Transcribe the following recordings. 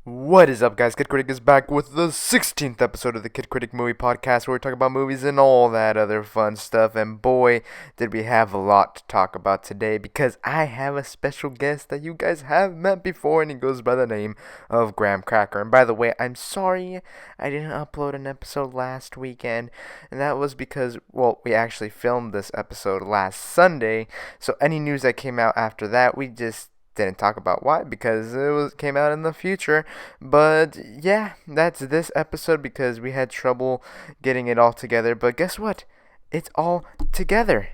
What is up, guys? Kid Critic is back with the 16th episode of the Kid Critic Movie Podcast, where we talk about movies and all that other fun stuff. And boy, did we have a lot to talk about today, because I have a special guest that you guys have met before, and he goes by the name of Graham Cracker. And by the way, I'm sorry I didn't upload an episode last weekend, and that was because, well, we actually filmed this episode last Sunday, so any news that came out after that, we just didn't talk about why, because came out in the future. But yeah, that's this episode because we had trouble getting it all together. But guess what? It's all together.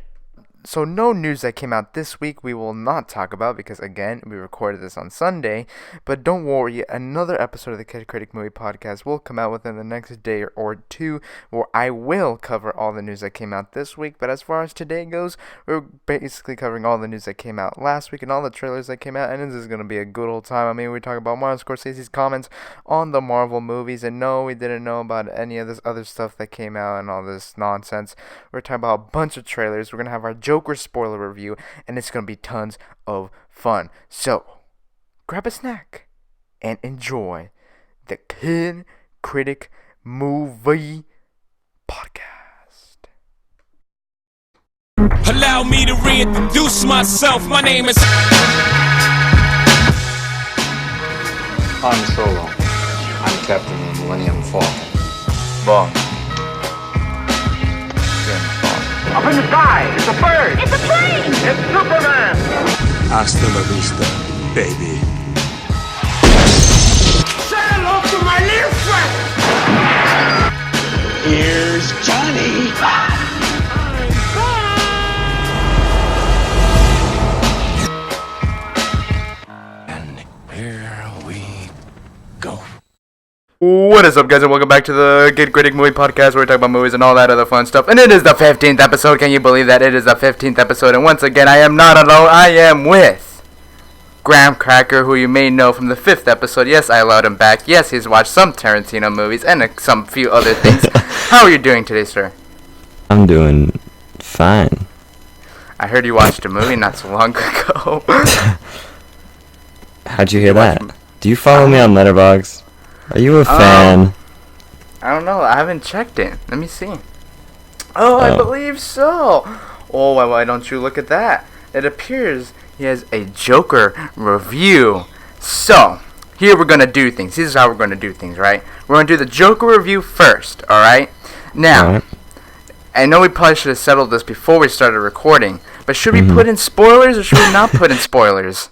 So no news that came out this week we will not talk about, because again, we recorded this on Sunday. But don't worry, another episode of the Kid Critic Movie Podcast will come out within the next day or two, where I will cover all the news that came out this week. But as far as today goes, we're basically covering all the news that came out last week and all the trailers that came out, and this is going to be a good old time. I mean, we talk about Martin Scorsese's comments on the Marvel movies, and no, we didn't know about any of this other stuff that came out and all this nonsense. We're talking about a bunch of trailers. We're going to have our Joker spoiler review, and it's going to be tons of fun. So, grab a snack and enjoy the Kid Critic Movie Podcast. Allow me to reintroduce myself. My name is Han Solo. I'm captain of the Millennium Falcon. Bond. Up in the sky, it's a bird! It's a plane! It's Superman! Hasta la vista, baby. Say hello to my little friend! Here's Johnny. and here we go. What is up, guys, and welcome back to the Kid Critic Movie Podcast, where we talk about movies and all that other fun stuff. And it is the 15th episode. Can you believe that? It is the 15th episode. And once again, I am not alone. I am with Graham Cracker, who you may know from the 5th episode. Yes, I allowed him back. Yes, he's watched some Tarantino movies and some few other things. How are you doing today, sir? I'm doing fine. I heard you watched a movie not so long ago. How'd you hear that? Do you follow me on Letterboxd? Are you a fan? I don't know. I haven't checked it. Let me see. Oh, I believe so. Oh, why don't you look at that? It appears he has a Joker review. So, here we're going to do things. This is how we're going to do things, right? We're going to do the Joker review first, alright? Now, Alright. I know we probably should have settled this before we started recording, but should we put in spoilers or should we not put in spoilers?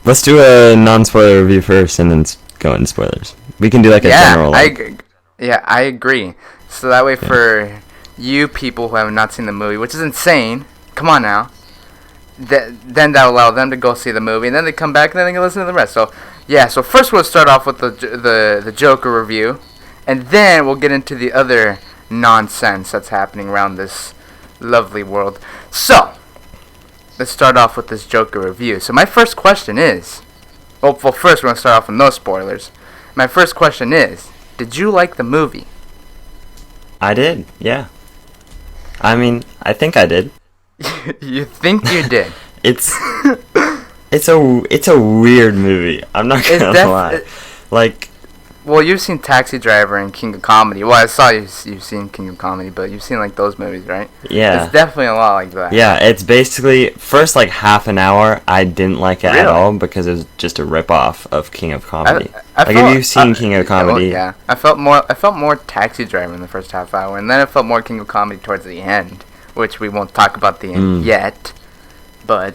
Let's do a non-spoiler review first and then go into spoilers. We can do like a general. I agree. So that way for you people who have not seen the movie, which is insane, come on now, then that'll allow them to go see the movie, and then they come back and then they can listen to the rest. So, yeah, so first we'll start off with the Joker review, and then we'll get into the other nonsense that's happening around this lovely world. So, let's start off with this Joker review. So my first question is, well, first we're going to start off with no spoilers. My first question is, did you like the movie? I did, yeah. I mean, I think I did. You think you did? It's a weird movie. I'm not gonna lie. Like, well, you've seen Taxi Driver and King of Comedy. Well, I saw you've seen King of Comedy, but you've seen like those movies, right? yeah. It's definitely a lot like that. Yeah, it's basically first like half an hour I didn't like it at all because it was just a rip-off of King of Comedy. Have you seen King of Comedy? Yeah, I felt more Taxi Driver in the first half hour, and then I felt more King of Comedy towards the end, which we won't talk about the end yet. But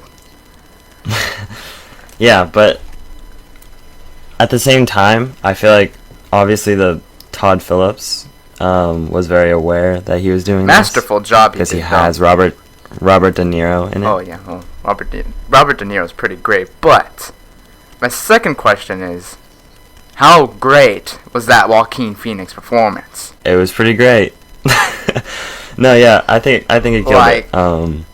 yeah, but at the same time, I feel like obviously the Todd Phillips was very aware that he was doing masterful job because he has Robert De Niro in it. Oh yeah, well, Robert De Niro is pretty great. But my second question is, how great was that Joaquin Phoenix performance? It was pretty great. No, yeah, I think it killed it.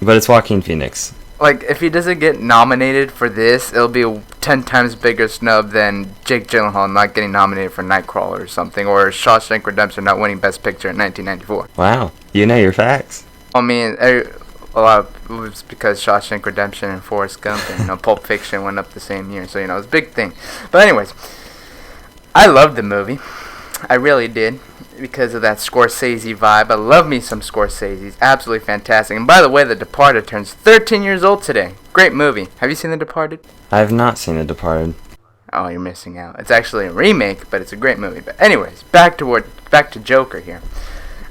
But it's Joaquin Phoenix. Like, if he doesn't get nominated for this, it'll be a 10 times bigger snub than Jake Gyllenhaal not getting nominated for Nightcrawler or something, or Shawshank Redemption not winning Best Picture in 1994. Wow, you know your facts. I mean, a lot of it was because Shawshank Redemption and Forrest Gump and Pulp Fiction went up the same year, so it's a big thing. But anyways, I loved the movie. I really did. Because of that Scorsese vibe. I love me some Scorsese. He's absolutely fantastic. And by the way, The Departed turns 13 years old today. Great movie. Have you seen The Departed? I have not seen The Departed. Oh, you're missing out. It's actually a remake, but it's a great movie. But anyways, back to Joker here.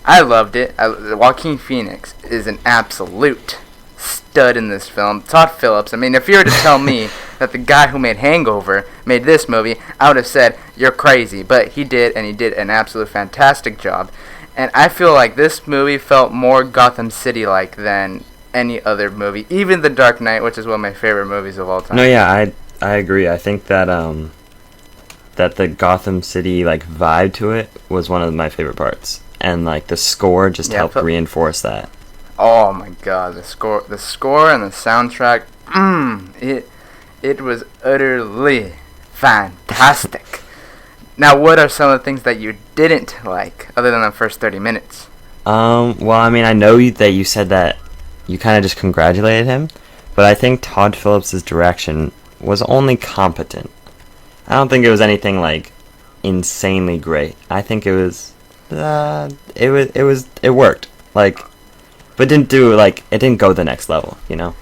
I loved it. Joaquin Phoenix is an absolute stud in this film. Todd Phillips. I mean, if you were to tell me that the guy who made Hangover made this movie, I would have said, you're crazy. But he did, and he did an absolute fantastic job. And I feel like this movie felt more Gotham City-like than any other movie. Even The Dark Knight, which is one of my favorite movies of all time. No, yeah, I agree. I think that that the Gotham City like vibe to it was one of my favorite parts. And like the score just helped reinforce that. Oh my god, the score and the soundtrack, it was utterly fantastic. Now, what are some of the things that you didn't like, other than the first 30 minutes? Well, I mean, I know that you said that you kind of just congratulated him, but I think Todd Phillips' direction was only competent. I don't think it was anything like insanely great. I think it worked. Like, but it didn't go the next level, you know?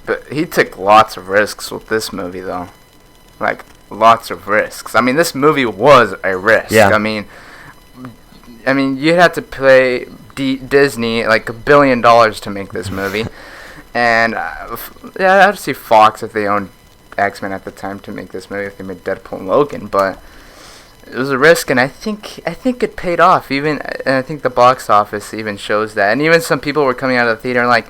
But he took lots of risks with this movie, though. Like, lots of risks. I mean, this movie was a risk. Yeah. I mean, you had to pay Disney like $1 billion to make this movie. And, yeah, I'd see Fox if they owned X-Men at the time to make this movie, if they made Deadpool and Logan, but it was a risk, and I think it paid off. And I think the box office even shows that. And even some people were coming out of the theater and like,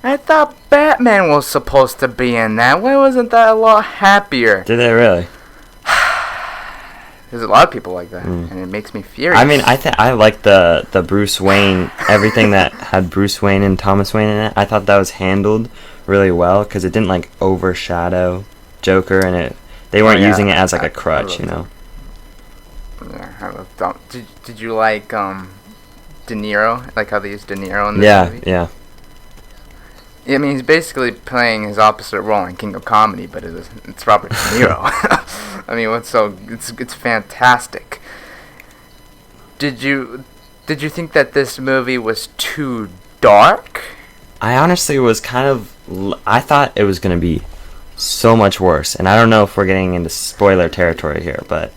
I thought Batman was supposed to be in that. Why wasn't that a lot happier? Did they really? There's a lot of people like that, and it makes me furious. I mean, I like the Bruce Wayne, everything that had Bruce Wayne and Thomas Wayne in it. I thought that was handled really well because it didn't like overshadow Joker, and they weren't using it as like a crutch, you know. Yeah, I love Did you like De Niro? Like how they used De Niro in this movie? Yeah. I mean, he's basically playing his opposite role in King of Comedy, but it's Robert De Niro. I mean, it's fantastic. Did you think that this movie was too dark? I honestly was I thought it was gonna be so much worse, and I don't know if we're getting into spoiler territory here, but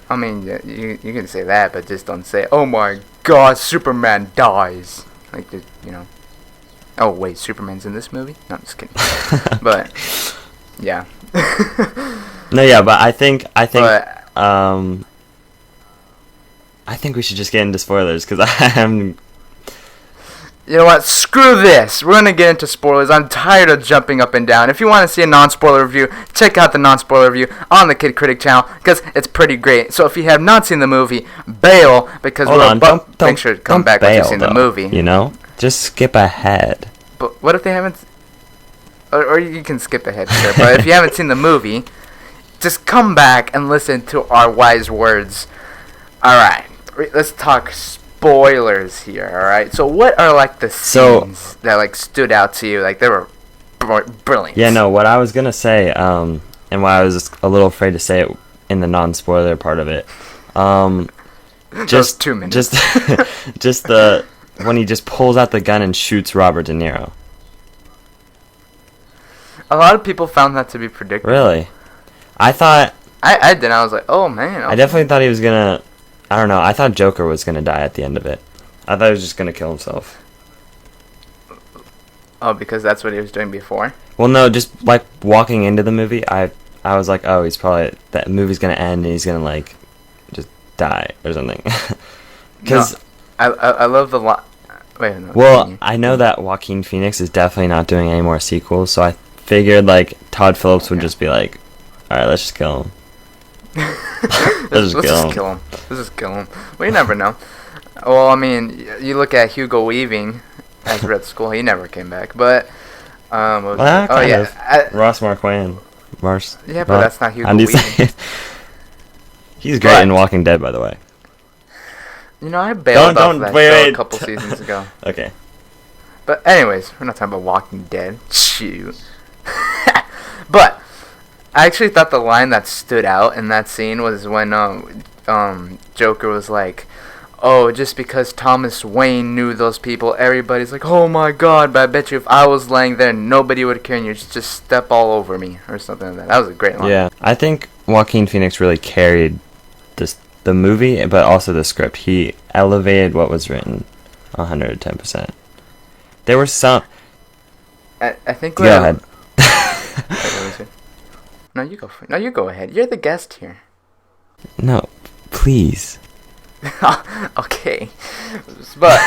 I mean, you can say that, but just don't say, "Oh my God, Superman dies!" Like, you know. Oh wait, Superman's in this movie? No, I'm just kidding. But yeah. No, yeah, but I think we should just get into spoilers because I am. You know what? Screw this. We're gonna get into spoilers. I'm tired of jumping up and down. If you want to see a non-spoiler review, check out the non-spoiler review on the Kid Critic channel because it's pretty great. So if you have not seen the movie, bail because make sure to come back once you've seen the movie. You know, just skip ahead. But what if they haven't? Or you can skip ahead, sure. But if you haven't seen the movie, just come back and listen to our wise words. All right, let's talk spoilers here. All right. So what are like the scenes that like stood out to you? Like they were brilliant. Yeah. No. What I was gonna say, and why I was a little afraid to say it in the non-spoiler part of it, just 2 minutes. Just the. When he just pulls out the gun and shoots Robert De Niro. A lot of people found that to be predictable. Really? I thought... I did. I was like, oh, man. I definitely thought he was going to... I don't know. I thought Joker was going to die at the end of it. I thought he was just going to kill himself. Oh, because that's what he was doing before? Well, no. Just, like, walking into the movie, I was like, oh, he's probably... That movie's going to end and he's going to, like, just die or something. Because... No, I love the lot. Wait, no. Well, I know that Joaquin Phoenix is definitely not doing any more sequels, so I figured like Todd Phillips would just be like, "All right, let's just kill him. Let's just kill him. Let's just kill him." Well, you never know. Well, I mean, you look at Hugo Weaving as Red Skull; he never came back. But Ross Marquand. Yeah, but that's not Hugo Weaving. He's great in Walking Dead, by the way. You know, I bailed off that show a couple seasons ago. Okay. But anyways, we're not talking about Walking Dead. Shoot. But I actually thought the line that stood out in that scene was when Joker was like, "Oh, just because Thomas Wayne knew those people, everybody's like, oh my God, but I bet you if I was laying there, nobody would care and you'd just step all over me," or something like that. That was a great line. Yeah, I think Joaquin Phoenix really carried the movie, but also the script. He elevated what was written 110%. There were some... I think... Go ahead. Wait, what was it? No, you go. No, you go ahead. You're the guest here. No, please. Okay, but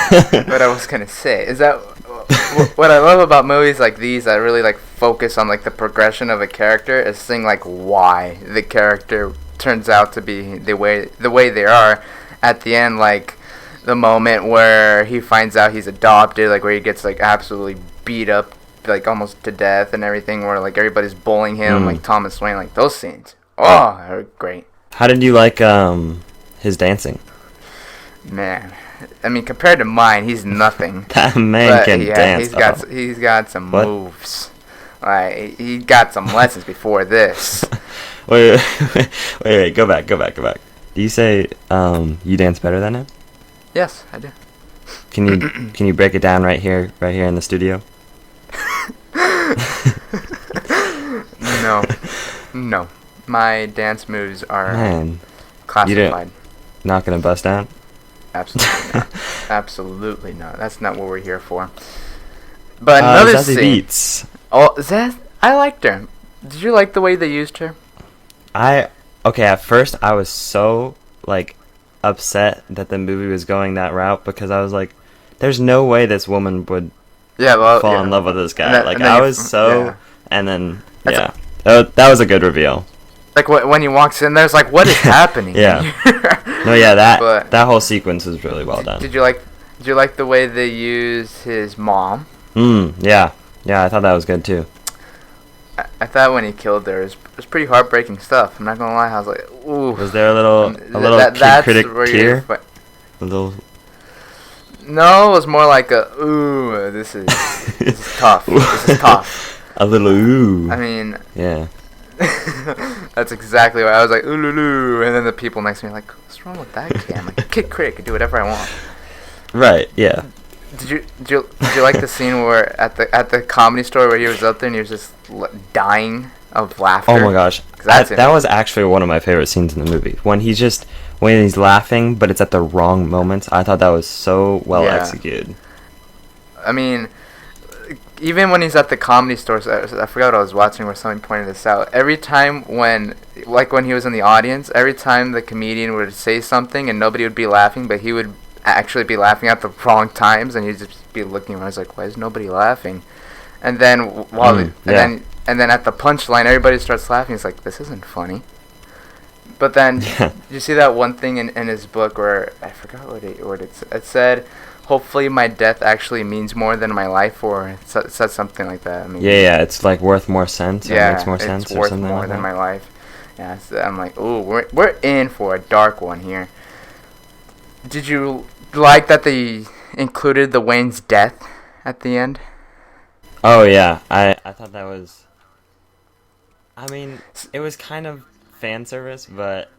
what I was gonna say is that what I love about movies like these that really like focus on like the progression of a character is seeing like why the character turns out to be the way they are at the end, like the moment where he finds out he's adopted, like where he gets like absolutely beat up like almost to death and everything, where like everybody's bullying him, like Thomas Wayne, like those scenes. Oh, they're great. How did you like his dancing? Man, I mean, compared to mine, he's nothing. That man can dance. He's got some moves. Like he got some lessons before this. wait, go back. Do you say you dance better than him? Yes, I do. Can you break it down right here in the studio? No. My dance moves are You classified. not gonna bust down? Absolutely not. Absolutely not. That's not what we're here for. But another Zazie scene. Beetz. Oh, I liked her. Did you like the way they used her? Okay, at first I was so like upset that the movie was going that route, because I was like, there's no way this woman would fall in love with this guy. And then that was a good reveal. Like when he walks in, there's like, what is happening? Yeah. No, yeah, that whole sequence was really well done. Did you like the way they used his mom? Yeah, I thought that was good too. I thought when he killed her, it was pretty heartbreaking stuff. I'm not gonna lie, I was like, ooh. Was there a little Kritic tear? A little. No, it was more like a ooh. This is tough. This is tough. A little ooh. I mean. Yeah. That's exactly what I was like, ooh, loo, and then the people next to me are like, what's wrong with that kid? I'm like, Kid Critic, I can do whatever I want. Right. Yeah. Did you like the scene where at the comedy store where he was up there and he was just dying of laughter? Oh my gosh, that was actually one of my favorite scenes in the movie. When he's laughing, but it's at the wrong moments. I thought that was so well executed. I mean, even when he's at the comedy store, I forgot what I was watching where somebody pointed this out. Every time when he was in the audience, every time the comedian would say something and nobody would be laughing, but he would actually be laughing at the wrong times, and he'd just be looking around. I was like, why is nobody laughing? And then then at the punchline, everybody starts laughing. He's like, this isn't funny. But then you see that one thing in his book where I forgot what it said. Hopefully my death actually means more than my life, or it said something like that. I mean, yeah, it's like worth more sense. Or makes more sense, it's worth or something more like than that. my life. Yeah, so I'm like, ooh, we're in for a dark one here. Did you like that they included the Wayne's death at the end? Oh yeah, I thought that was. I mean, it was kind of fan service, but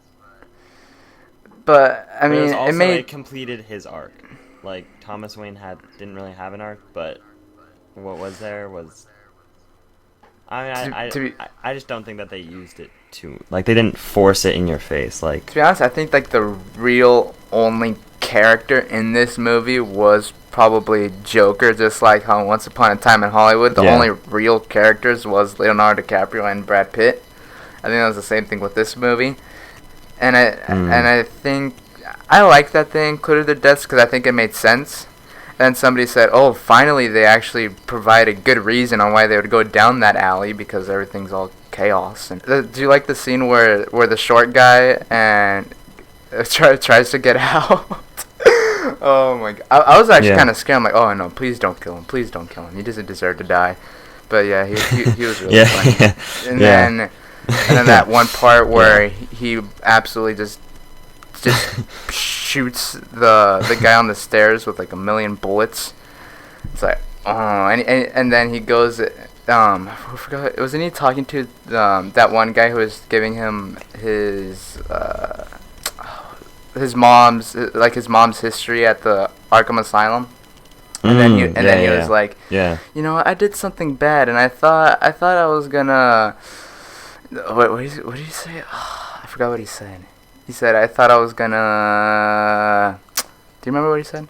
I mean, it completed his arc. Like Thomas Wayne didn't really have an arc, but what was there was. I just don't think that they used it too. Like they didn't force it in your face. Like, to be honest, I think like the real only character in this movie was probably Joker. Just like how Once Upon a Time in Hollywood, the only real characters was Leonardo DiCaprio and Brad Pitt. I think that was the same thing with this movie, and I think I like that they included their deaths because I think it made sense. Then somebody said, oh, finally they actually provide a good reason on why they would go down that alley, because everything's all chaos. And do you like the scene where the short guy and tries to get out? Oh my god. I was actually kind of scared. I'm like, oh no, please don't kill him. Please don't kill him. He doesn't deserve to die. But yeah, he was really funny. And then that one part where he absolutely just shoots the guy on the stairs with like 1,000,000 bullets. It's like, oh, and then he goes I forgot. Wasn't he talking to that one guy who was giving him his mom's history at the Arkham Asylum? And then he was like, yeah, you know, I did something bad, and I thought I was gonna. What did he say? Oh, I forgot what he said. He said, I thought I was gonna. Do you remember what he said?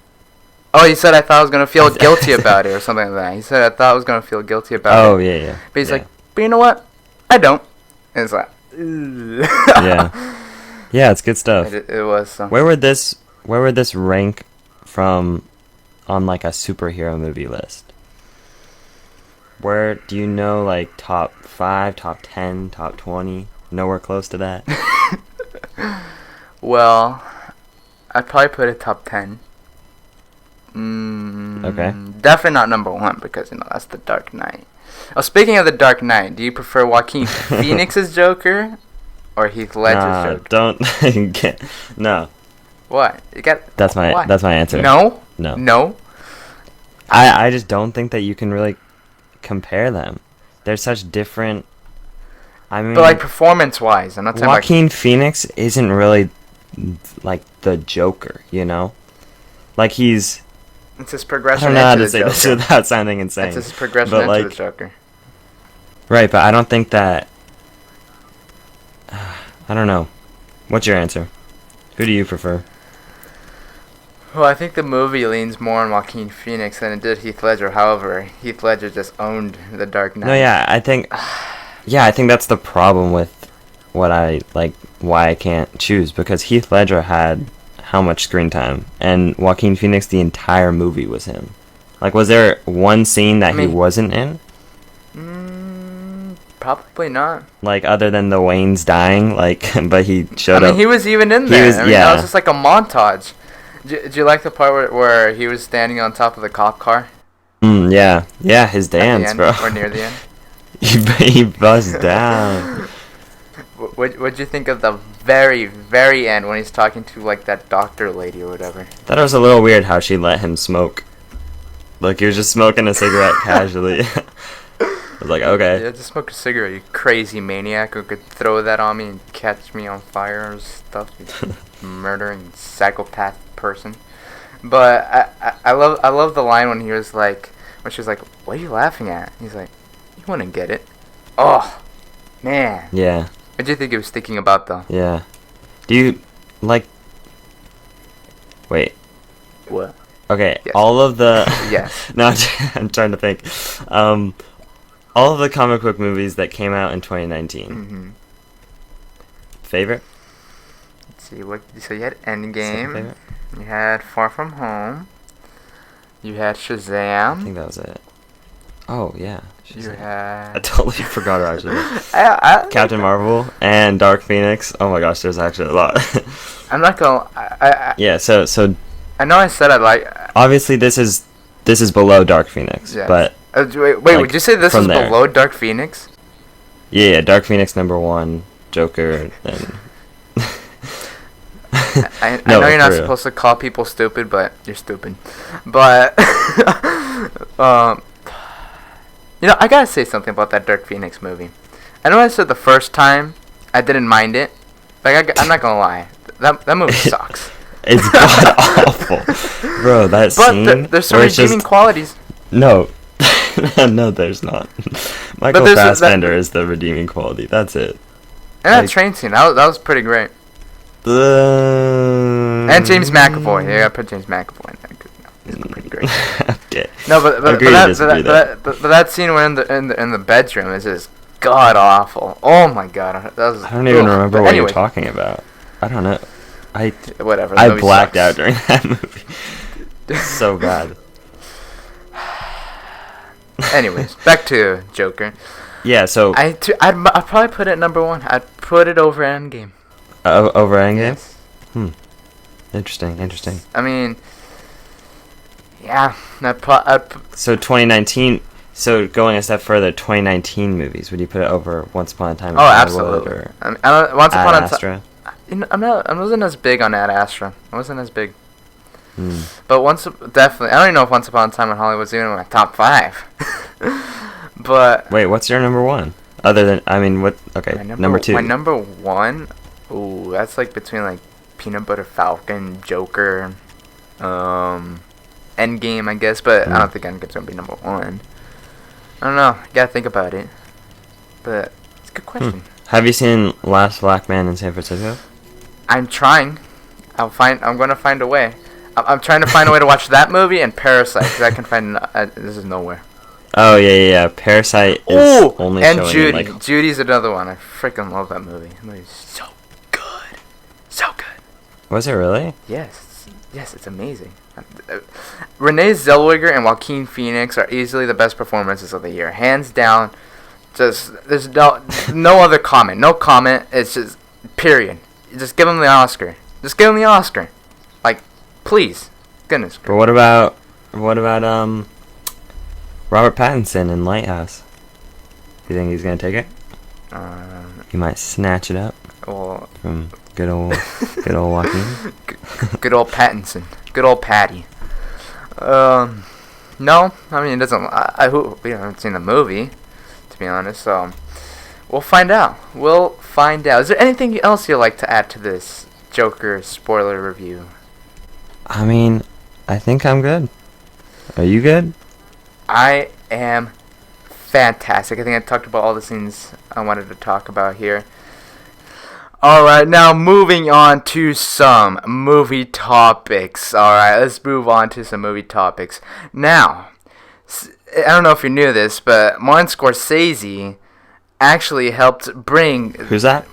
Oh, he said I thought I was gonna feel guilty about it or something like that. He said I thought I was gonna feel guilty about it. Oh yeah. But he's like, but you know what? I don't. And it's like, yeah, it's good stuff. It was. Where would this rank from on like a superhero movie list? Where do you know, like top 5, top 10, top 20? Nowhere close to that. Well, I'd probably put it top 10. Okay. Definitely not number 1 because that's The Dark Knight. Oh, speaking of The Dark Knight, do you prefer Joaquin Phoenix's Joker or Heath Ledger's Joker? Don't no. What? You got? That's my answer. No. I just don't think that you can really compare them. They're such different. I mean, but like performance-wise, I'm not talking Joaquin Phoenix isn't really like the Joker, you know? Like he's. It's his progression. I don't know how to the say Joker. this without sounding insane. It's his progression but into the Joker. Right, but I don't think that. I don't know. What's your answer? Who do you prefer? Well, I think the movie leans more on Joaquin Phoenix than it did Heath Ledger. However, Heath Ledger just owned The Dark Knight. No, yeah, I think that's the problem with what I like. Why I can't choose, because Heath Ledger had how much screen time, and Joaquin Phoenix, the entire movie was him. Like, was there one scene that he wasn't in? Probably not. Like, other than the Waynes dying, like, but he showed up. I mean, he was even in there. That was just like a montage. Did you like the part where he was standing on top of the cop car? Yeah, his dance, bro. Or near the end? he buzzed down. What'd you think of the very, very end when he's talking to, like, that doctor lady or whatever? Thought it was a little weird how she let him smoke. Like, he was just smoking a cigarette casually. I was like, okay. Yeah, just smoke a cigarette, you crazy maniac who could throw that on me and catch me on fire or stuff. You murdering psychopath person. But I love the line when he was like, when she was like, what are you laughing at? He's like, you wouldn't get it. Oh, man. Yeah. What do you think he was thinking about, though? Yeah. Do you, like... Wait. What? Okay, Yes. all of the... Yes. No, I'm trying to think. All of the comic book movies that came out in 2019. Mm-hmm. Favorite? Let's see, so you had Second Endgame. favorite? You had Far From Home. You had I Shazam. think that was it. Oh, yeah. You I had... totally forgot actually. I Captain Marvel and Dark Phoenix. Oh my gosh, there's actually a lot. I'm not gonna... Yeah, so I know I said I like... obviously this is below Dark Phoenix, Yes. but wait, like, would you say this from is there. below Dark Phoenix? yeah, Dark Phoenix #1, Joker, and I No, know you're not for real. supposed to call people stupid, but you're stupid. But, you know, I gotta say something about that Dark Phoenix movie. I know I said the first time I didn't mind it. Like, I'm not gonna lie. That movie sucks. it's god awful, bro. That But scene. there's some where it's redeeming just, qualities. no, no, there's not. Michael there's Fassbender is the redeeming quality. That's it. And that Like- train scene, that was pretty great. And James McAvoy. Yeah, I gotta put James McAvoy in there. 'Cause, you know, he's pretty great. Okay. No, but Agree to disagree there. that scene when in the bedroom is just god awful. Oh my god, that was. I don't even remember what anyway, you're talking about. I don't know. Whatever. the I movie blacked sucks. out during that movie. So bad. Anyways, back to Joker. Yeah. So I'd probably put it #1. I'd put it over Endgame. over Endgame. Yes. Interesting. I mean, yeah. So 2019. So going a step further, 2019 movies. Would you put it over Once Upon a Time in Oh, Hollywood absolutely. or I mean, Once Ad Upon a Time. Astra? You know, I wasn't as big on Ad Astra. I wasn't as big. But definitely, I don't even know if Once Upon a Time in Hollywood was even in my top 5. But Wait, what's your number one? Other than, I mean, what? Okay, my number two. My number one, ooh, that's like between like Peanut Butter Falcon, Joker, Endgame, I guess. But I don't think Endgame's gonna be number one. I don't know. Gotta think about it. But it's a good question. Have you seen Last Black Man in San Francisco? I'm trying. I'm gonna find a way. I'm trying to find a way to watch that movie and Parasite because I can find this is nowhere. Oh yeah. Parasite is only and showing Judy. in, like, Judy's another one. I freaking love that movie. That movie's so good, so good. Was it really? Yes, it's amazing. Renee Zellweger and Joaquin Phoenix are easily the best performances of the year, hands down. Just there's no other comment. No comment. It's just period. Just give them the Oscar. Just give them the Oscar. Like, please, goodness. But what about Robert Pattinson in Lighthouse? Do you think he's gonna take it? He might snatch it up Well, from good old Joaquin. good old Pattinson. Good old Patty. No, I mean it doesn't. We haven't seen the movie, to be honest. So we'll find out. Is there anything else you'd like to add to this Joker spoiler review? I mean, I think I'm good. Are you good? I am fantastic. I think I talked about all the scenes I wanted to talk about here. Alright, now moving on to some movie topics. Alright, let's move on to some movie topics. Now, I don't know if you knew this, but Martin Scorsese actually helped bring... Who's that?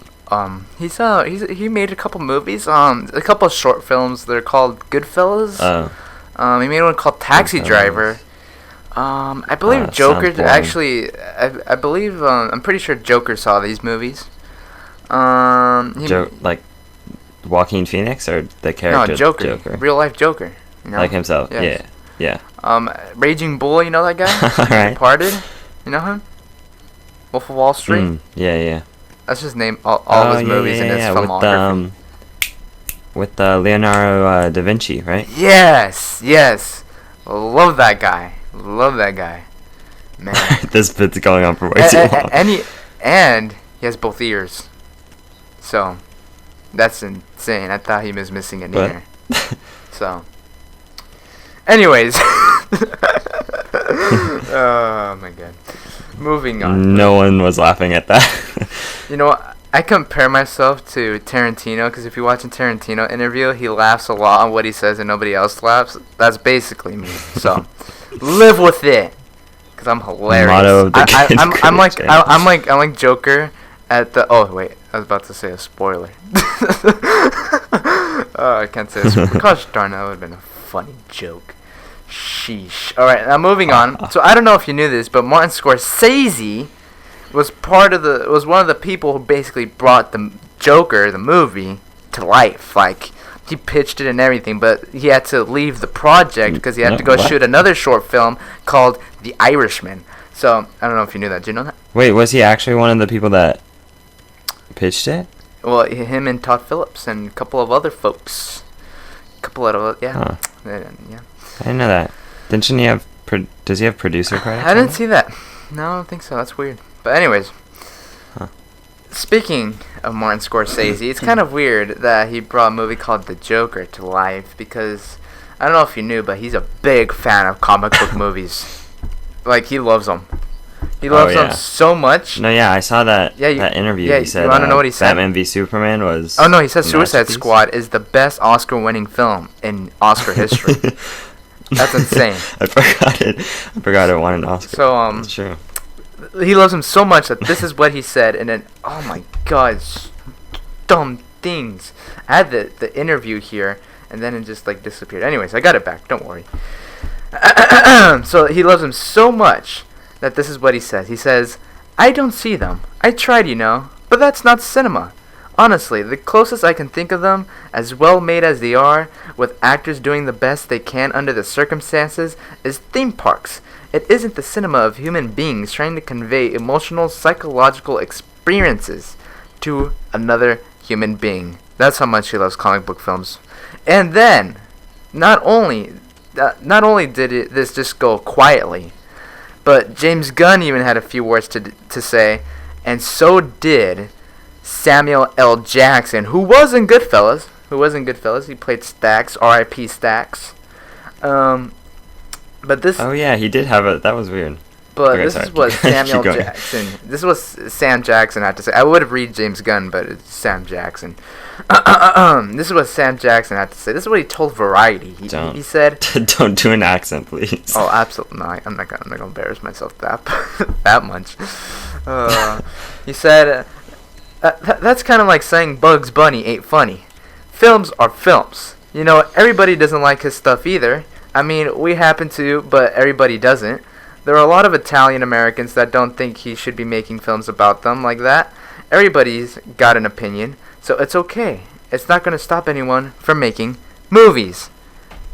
He made a couple movies, a couple short films. They're called Goodfellas. He made one called Taxi Driver. I believe Joker actually. I believe I'm pretty sure Joker saw these movies. Like Joaquin Phoenix or the character? No, Joker. Real life Joker. You know? Like himself. Yes. Yeah. Raging Bull. You know that guy? Alright. Departed. You know him? Wolf of Wall Street. Yeah. That's his name. All of his movies and his filmography. With Leonardo da Vinci, right? Yes. Love that guy. Man. This bit's going on for way too long. And he has both ears. So, that's insane. I thought he was missing an ear. So, anyways. Oh my god. Moving on. No one was laughing at that. You know what? I compare myself to Tarantino because if you watch a Tarantino interview, he laughs a lot on what he says and nobody else laughs. That's basically me. So, live with it. Because I'm hilarious. Motto of the I'm like Joker at the... Oh, wait. I was about to say a spoiler. Oh, I can't say a spoiler. Gosh darn, that would have been a funny joke. Sheesh. Alright, now moving on. So, I don't know if you knew this, but Martin Scorsese was one of the people who basically brought the Joker, the movie, to life. Like, he pitched it and everything, but he had to leave the project because he had to go shoot another short film called The Irishman. So, I don't know if you knew that. Did you know that? Wait, was he actually one of the people that pitched it? Well, him and Todd Phillips and a couple of other folks. Yeah. I didn't know that. Didn't he have... Does he have producer credits? I didn't see that. No, I don't think so. That's weird. But anyways, speaking of Martin Scorsese, it's kind of weird that he brought a movie called The Joker to life because, I don't know if you knew, but he's a big fan of comic book movies. Like, he loves them. He loves them so much. No, yeah, I saw that that interview. Yeah, he said, you want to know what he said? Batman v Superman was... Oh, no, he said Suicide Squad is the best Oscar-winning film in Oscar history. That's insane. I forgot it won an Oscar. So, that's true. He loves him so much that this is what he said, and then, oh my god, dumb things. I had the interview here, and then it just, like, disappeared. Anyways, I got it back, don't worry. So, he loves him so much that this is what he says. He says, I don't see them. I tried, but that's not cinema. Honestly, the closest I can think of them, as well made as they are, with actors doing the best they can under the circumstances, is theme parks. It isn't the cinema of human beings trying to convey emotional, psychological experiences to another human being. That's how much he loves comic book films. And then, not only did this just go quietly, But James Gunn even had a few words to say, and so did Samuel L. Jackson, who was in Goodfellas. He played Stax, R.I.P. Stax. But this. Oh yeah, he did have a. That was weird. But Okay, this sorry. is what Samuel Keep going. Jackson. This was Sam Jackson had to say. I would have read James Gunn, but it's Sam Jackson. This is what Sam Jackson had to say. This is what he told Variety. He said, Don't do an accent, please. "Oh, absolutely no. I'm not gonna embarrass myself that much." He said, "That's kind of like saying Bugs Bunny ain't funny. Films are films. You know, everybody doesn't like his stuff either. I mean, we happen to, but everybody doesn't. There are a lot of Italian Americans that don't think he should be making films about them like that. Everybody's got an opinion, so it's okay. It's not going to stop anyone from making movies."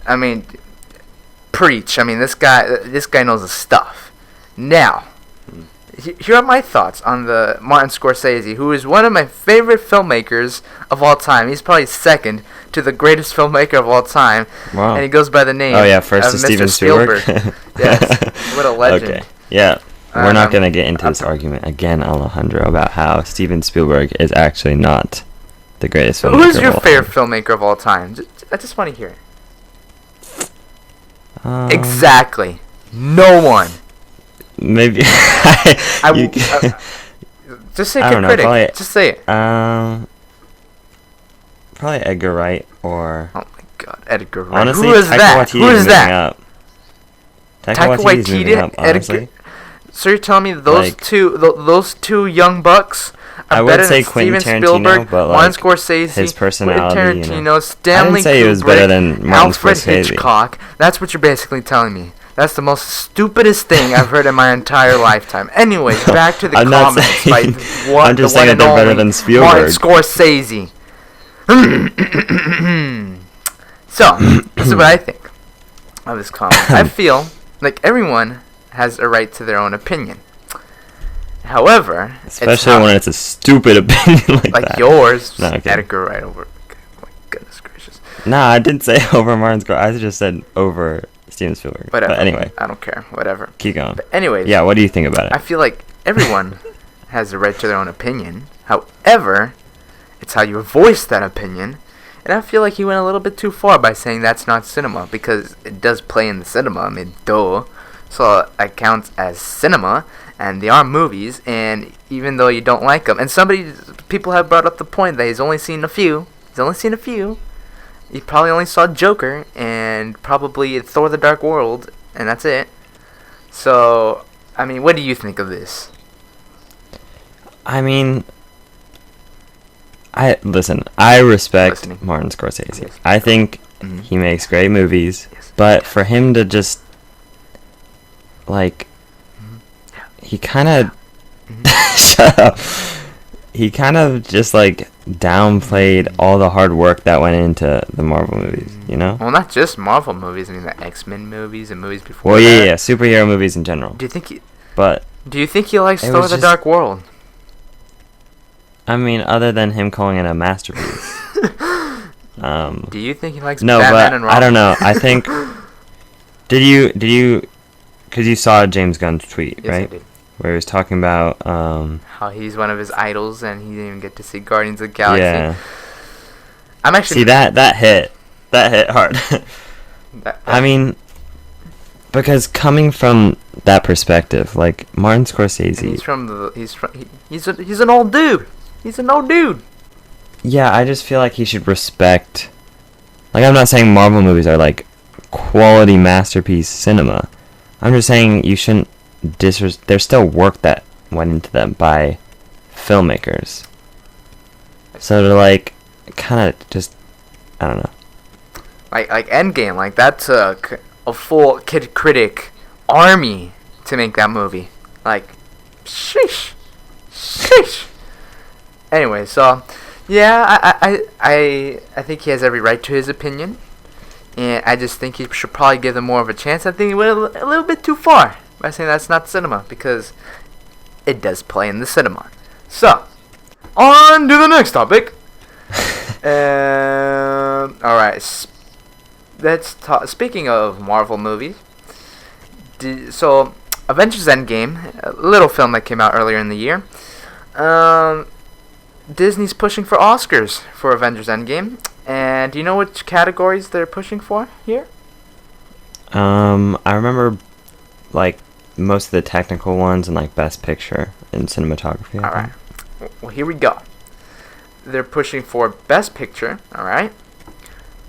I mean, preach. I mean, this guy knows his stuff. Now, here are my thoughts on the Martin Scorsese, who is one of my favorite filmmakers of all time. He's probably second to the greatest filmmaker of all time. Wow. And he goes by the name First of to Mr. Steven Spielberg. Yes, what a legend. Okay. Yeah. We're not going to get into this I'm- argument again, Alejandro, about how Steven Spielberg is actually not the greatest filmmaker. Who is your of all favorite filmmaker of all time? I just want to hear it. time. Exactly. No one. Maybe. Just say I don't know, Kritic. probably- Just say it. Probably Edgar Wright or Oh my God, Edgar Wright. honestly, Who is Taika that? Waititi Who is moving that? up. Taika Taika Waititi's moving up, Waititi, honestly. Edgar. So you're telling me those Like- those two young bucks I are would better say than Quentin Steven Tarantino, Spielberg, but, Martin like, Scorsese, his personality, Quentin you Tarantino, know. Stanley say he was better Kubrick, than Martin Alfred Scorsese. Hitchcock. That's what you're basically telling me. That's the most stupidest thing I've heard in my entire lifetime. Anyways, back to the I'm not comments saying- by one, I'm just the one saying and that they're better only than Spielberg. Martin Scorsese. So, this is what I think of this comment. I feel like everyone has a right to their own opinion. However, Especially when it's a stupid opinion like that. yours, No, okay. Edgar Wright over. Oh my goodness gracious. Nah, I didn't say over Martin Scorsese. I just said over Steven Spielberg. Whatever. But anyway, I don't care. Whatever. keep going. But anyways, Yeah, what do you think about it? I feel like everyone has the right to their own opinion. However, it's how you voice that opinion. And I feel like he went a little bit too far by saying that's not cinema, because it does play in the cinema. I mean, duh. So it counts as cinema, and they are movies. And even though you don't like them, and people have brought up the point that he's only seen a few. He probably only saw Joker and probably Thor: The Dark World, and that's it. So, I mean, what do you think of this? I mean, I respect Listening. Martin Scorsese. Yes. I think Mhm. he makes great movies, Yes. but for him to just like he kind of shut up. He kind of just like downplayed all the hard work that went into the Marvel movies, you know? Well, not just Marvel movies. I mean, the X-Men movies and movies before Well, that. yeah, superhero movies in general. Do you think he likes It Thor: was The just- Dark World? I mean, other than him calling it a masterpiece. Do you think he likes No, Batman but and Robin? I don't know. I think did you because you saw James Gunn's tweet, Yes, right? I did. Where he was talking about How he's one of his idols and he didn't even get to see Guardians of the Galaxy. yeah. I'm actually. See that hit hard. I mean, because coming from that perspective, like Martin and Scorsese, he's an old dude. He's an old dude. yeah, I just feel like he should respect. Like, I'm not saying Marvel movies are like quality masterpiece cinema. I'm just saying you shouldn't there's still work that went into them by filmmakers. So to like kind of just I don't know. Like Endgame, like that took a full Kid Critic army to make that movie. Like, sheesh. Anyway, so yeah, I think he has every right to his opinion, and I just think he should probably give them more of a chance. I think he went a little bit too far by saying that's not cinema, because it does play in the cinema. So, on to the next topic. All right. Let's talk. Speaking of Marvel movies, so Avengers Endgame, a little film that came out earlier in the year. Disney's pushing for Oscars for Avengers Endgame. And do you know which categories they're pushing for here? I remember, like, most of the technical ones and, like, Best Picture and cinematography. Alright. Well, here we go. They're pushing for Best Picture, alright?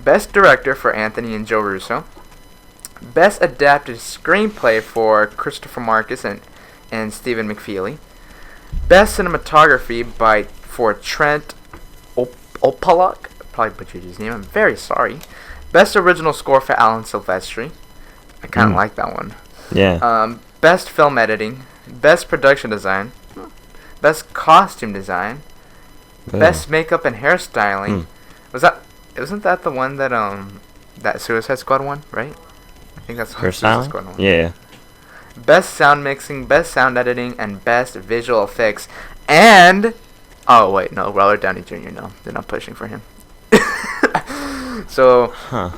Best Director for Anthony and Joe Russo. Best Adapted Screenplay for Christopher Marcus and Stephen McFeely. Best Cinematography for Trent Opalak. Probably butchered his name. I'm very sorry. Best Original Score for Alan Silvestri. I kind of like that one. Yeah. Best Film Editing. Best Production Design. Best Costume Design. Best Makeup and Hairstyling. Wasn't that the one that Suicide Squad won, right? I think that's what Suicide Squad won. Yeah. Best Sound Mixing, Best Sound Editing, and Best Visual Effects. And oh wait, no, Robert Downey Jr. No, they're not pushing for him. So,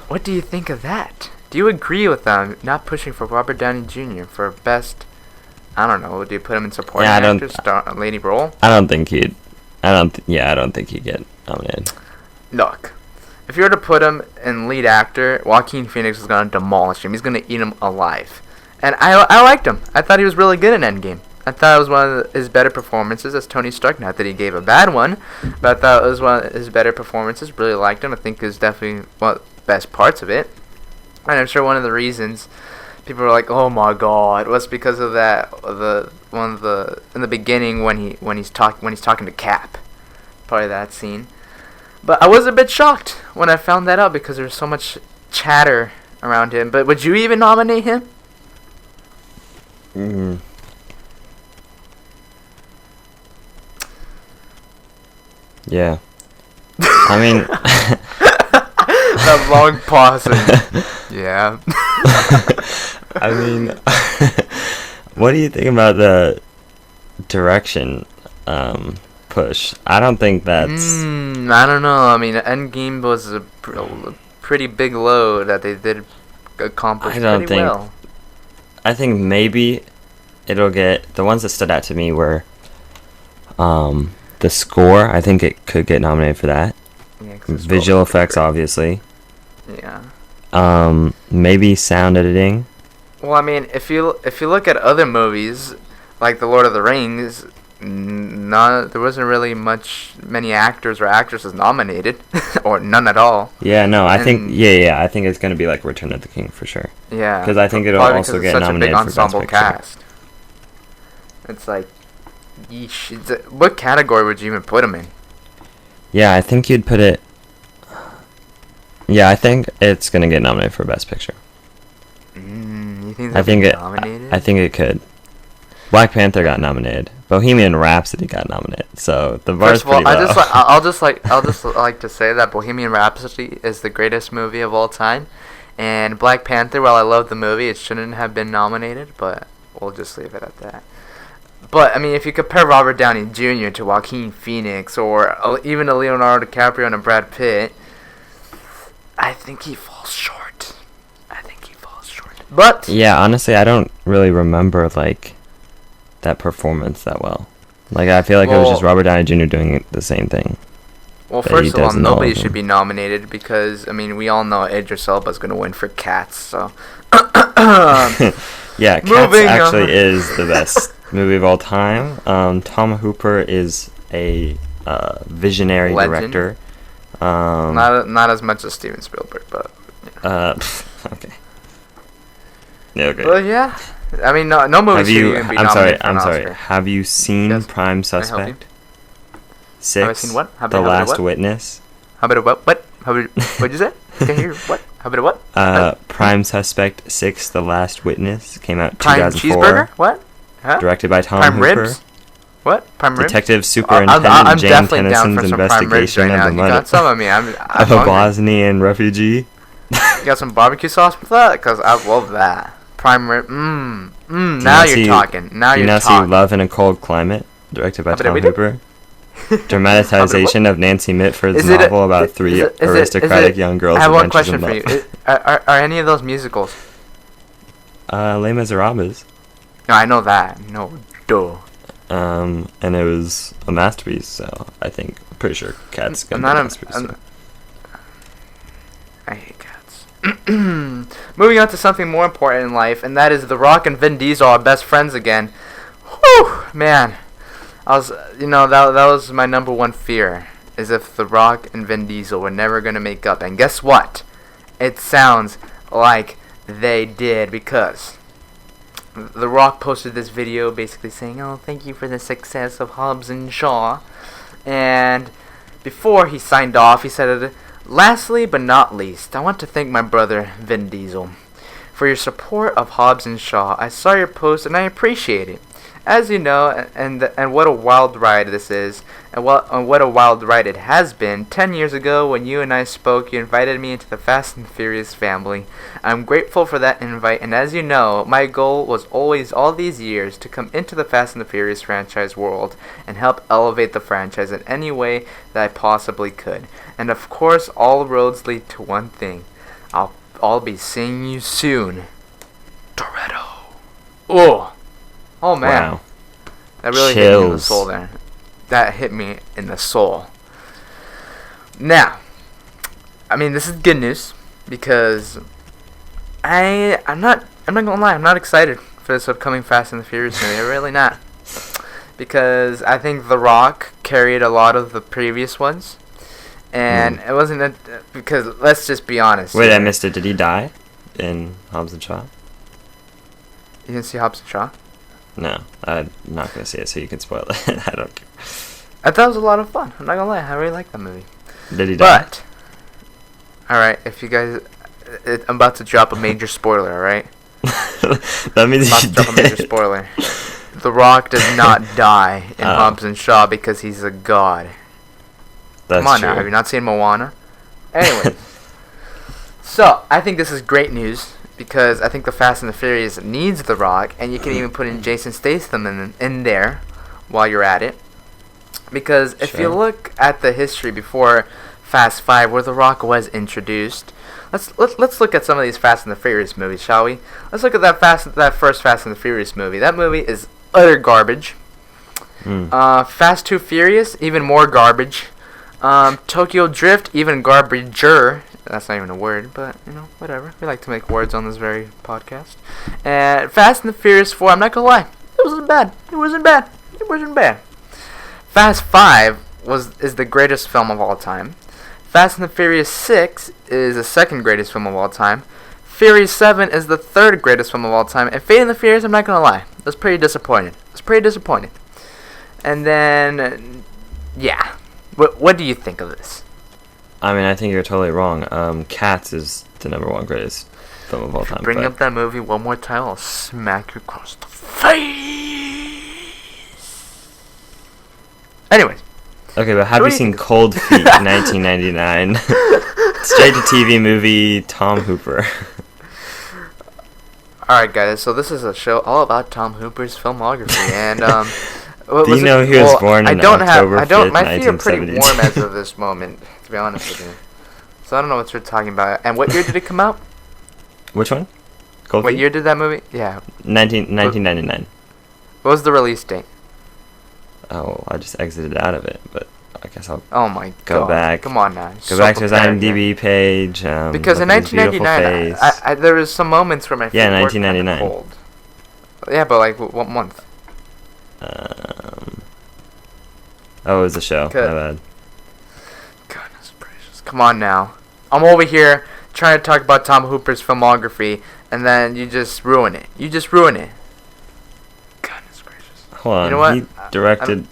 what do you think of that? Do you agree with them not pushing for Robert Downey Jr. for best? I don't know. Do you put him in supporting actor, lady role? I don't think he'd get nominated. Look, if you were to put him in lead actor, Joaquin Phoenix is gonna demolish him. He's gonna eat him alive. And I liked him. I thought he was really good in Endgame. I thought it was one of his better performances as Tony Stark. Not that he gave a bad one, but I thought it was one of his better performances. Really liked him. I think it was definitely one of the best parts of it. And I'm sure one of the reasons people were like, "Oh my God," was because of that in the beginning when he's talking to Cap, probably that scene. But I was a bit shocked when I found that out because there's so much chatter around him. But would you even nominate him? Yeah. I mean, that long pause. Yeah. I mean, what do you think about the direction push? I don't think that's. I don't know. I mean, Endgame was a pretty big load that they did accomplish pretty well. I think maybe it'll get the ones that stood out to me were the score. I think it could get nominated for that. Yeah, visual effects, obviously. Yeah. Maybe sound editing. Well, I mean, if you look at other movies like The Lord of the Rings, there wasn't really many actors or actresses nominated, or none at all. Yeah, no, I think I think it's gonna be like Return of the King for sure. Yeah, because I think it'll also get nominated for Best Picture. Cast. It's like, yeesh. What category would you even put him in? Yeah, I think you'd put it. Yeah, I think it's gonna get nominated for Best Picture. You think nominated? I think it could. Black Panther got nominated. Bohemian Rhapsody got nominated. So the bar's pretty low. I'll just like to say that Bohemian Rhapsody is the greatest movie of all time, and Black Panther, while I love the movie, it shouldn't have been nominated, but we'll just leave it at that. But I mean, if you compare Robert Downey Jr. to Joaquin Phoenix, or even to Leonardo DiCaprio and Brad Pitt, I think he falls short. But yeah, honestly, I don't really remember like that performance that well. Like, I feel like it was just Robert Downey Jr. doing the same thing. Well, first of all, nobody should be nominated because, I mean, we all know Idris Elba's going to win for Cats, so. Yeah, Cats actually is the best movie of all time. Tom Hooper is a visionary director. Not as much as Steven Spielberg, but. Okay. Yeah, okay. Well, yeah. I mean, no movie should even be nominated for an Oscar. I'm sorry. Have you seen Prime Suspect? 6. Have I seen what? The Last Witness. How about a what? What? What'd you say? Can't hear what? How about a what? Prime Suspect 6, The Last Witness came out in Prime 2004. Cheeseburger? What? Huh? Directed by Tom Prime Hooper. Ribs? What? Prime Ribs? Detective Superintendent Jane Tennyson's investigation right of the murder of a Bosnian refugee. You got some barbecue sauce with that? Because I love that. Prime rib. Now you're talking. Now you're talking. See Love in a Cold Climate, directed by Tom Hooper. Dramatization of Nancy Mitford's novel about 3 aristocratic young girls. I have one question for you. Are any of those musicals? Les Miserables. No, I know that. No, duh. And it was a masterpiece. So I think, pretty sure Cat's gonna be a masterpiece. I hate cats. Moving on to something more important in life, and that is The Rock and Vin Diesel are best friends again. Whew, man. That was my number one fear, is if The Rock and Vin Diesel were never gonna make up. And guess what? It sounds like they did, because The Rock posted this video basically saying, "Oh, thank you for the success of Hobbs and Shaw." And before he signed off, he said, "Lastly but not least, I want to thank my brother Vin Diesel for your support of Hobbs and Shaw. I saw your post and I appreciate it. As you know, and what a wild ride this is, and what a wild ride it has been. 10 years ago, when you and I spoke, you invited me into the Fast and Furious family. I'm grateful for that invite, and as you know, my goal was always all these years to come into the Fast and the Furious franchise world and help elevate the franchise in any way that I possibly could. And of course, all roads lead to one thing. I'll be seeing you soon, Toretto." Oh man, Wow. That really hit me in the soul there. That hit me in the soul. Now, I mean, this is good news, because I'm not gonna lie, I'm not excited for this upcoming Fast and the Furious movie. I'm really not, because I think The Rock carried a lot of the previous ones, and it wasn't because let's just be honest. Wait, I missed it. Did he die in Hobbs and Shaw? You didn't see Hobbs and Shaw? No, I'm not gonna see it, so you can spoil it. I don't care. I thought it was a lot of fun. I'm not gonna lie, I really like that movie. Did he die? But, alright, if you guys, I'm about to drop a major spoiler, alright? That means I'm about he to drop a did. major spoiler. The Rock does not die in Hobbs and Shaw because he's a god. That's Come on true. now, have you not seen Moana? Anyways, so I think this is great news, because I think the Fast and the Furious needs The Rock, and you can even put in Jason Statham in there while you're at it. Because if you look at the history before Fast 5, where The Rock was introduced, let's look at some of these Fast and the Furious movies, shall we? Let's look at that first Fast and the Furious movie. That movie is utter garbage. Fast 2 Furious, even more garbage. Tokyo Drift, even garbager. That's not even a word, but, whatever. We like to make words on this very podcast. And Fast and the Furious 4, I'm not gonna lie, it wasn't bad. Fast 5 is the greatest film of all time. Fast and the Furious 6 is the second greatest film of all time. Furious 7 is the third greatest film of all time. And Fate and the Furious, I'm not gonna lie, I was pretty disappointed. And then, yeah. What do you think of this? I mean, I think you're totally wrong. Cats is the number one greatest film of all time. Bring up that movie one more time, I'll smack you across the face. Anyways. Okay, but have you seen Cold Feet, 1999? Straight to TV movie, Tom Hooper. Alright, guys, so this is a show all about Tom Hooper's filmography, and Do you know he was born in October 5th, my feet are pretty 1972? warm as of this moment, to be honest with you. So I don't know what you're talking about. And what year did it come out? Which one? Cold What Feet? year did that movie? Yeah. 1999. What was the release date? Oh, I just exited out of it, but I guess I'll Oh my god. go back. Come on now. Go back to his IMDb page. Because in look at his beautiful 1999, face. there was some moments where my feet Yeah, were 1999. kinda cold. Yeah, but like what month? Oh, it was a show. Good. My bad. Goodness gracious. Come on now. I'm over here trying to talk about Tom Hooper's filmography, and then you just ruin it. Goodness gracious. Hold on. You know what? He directed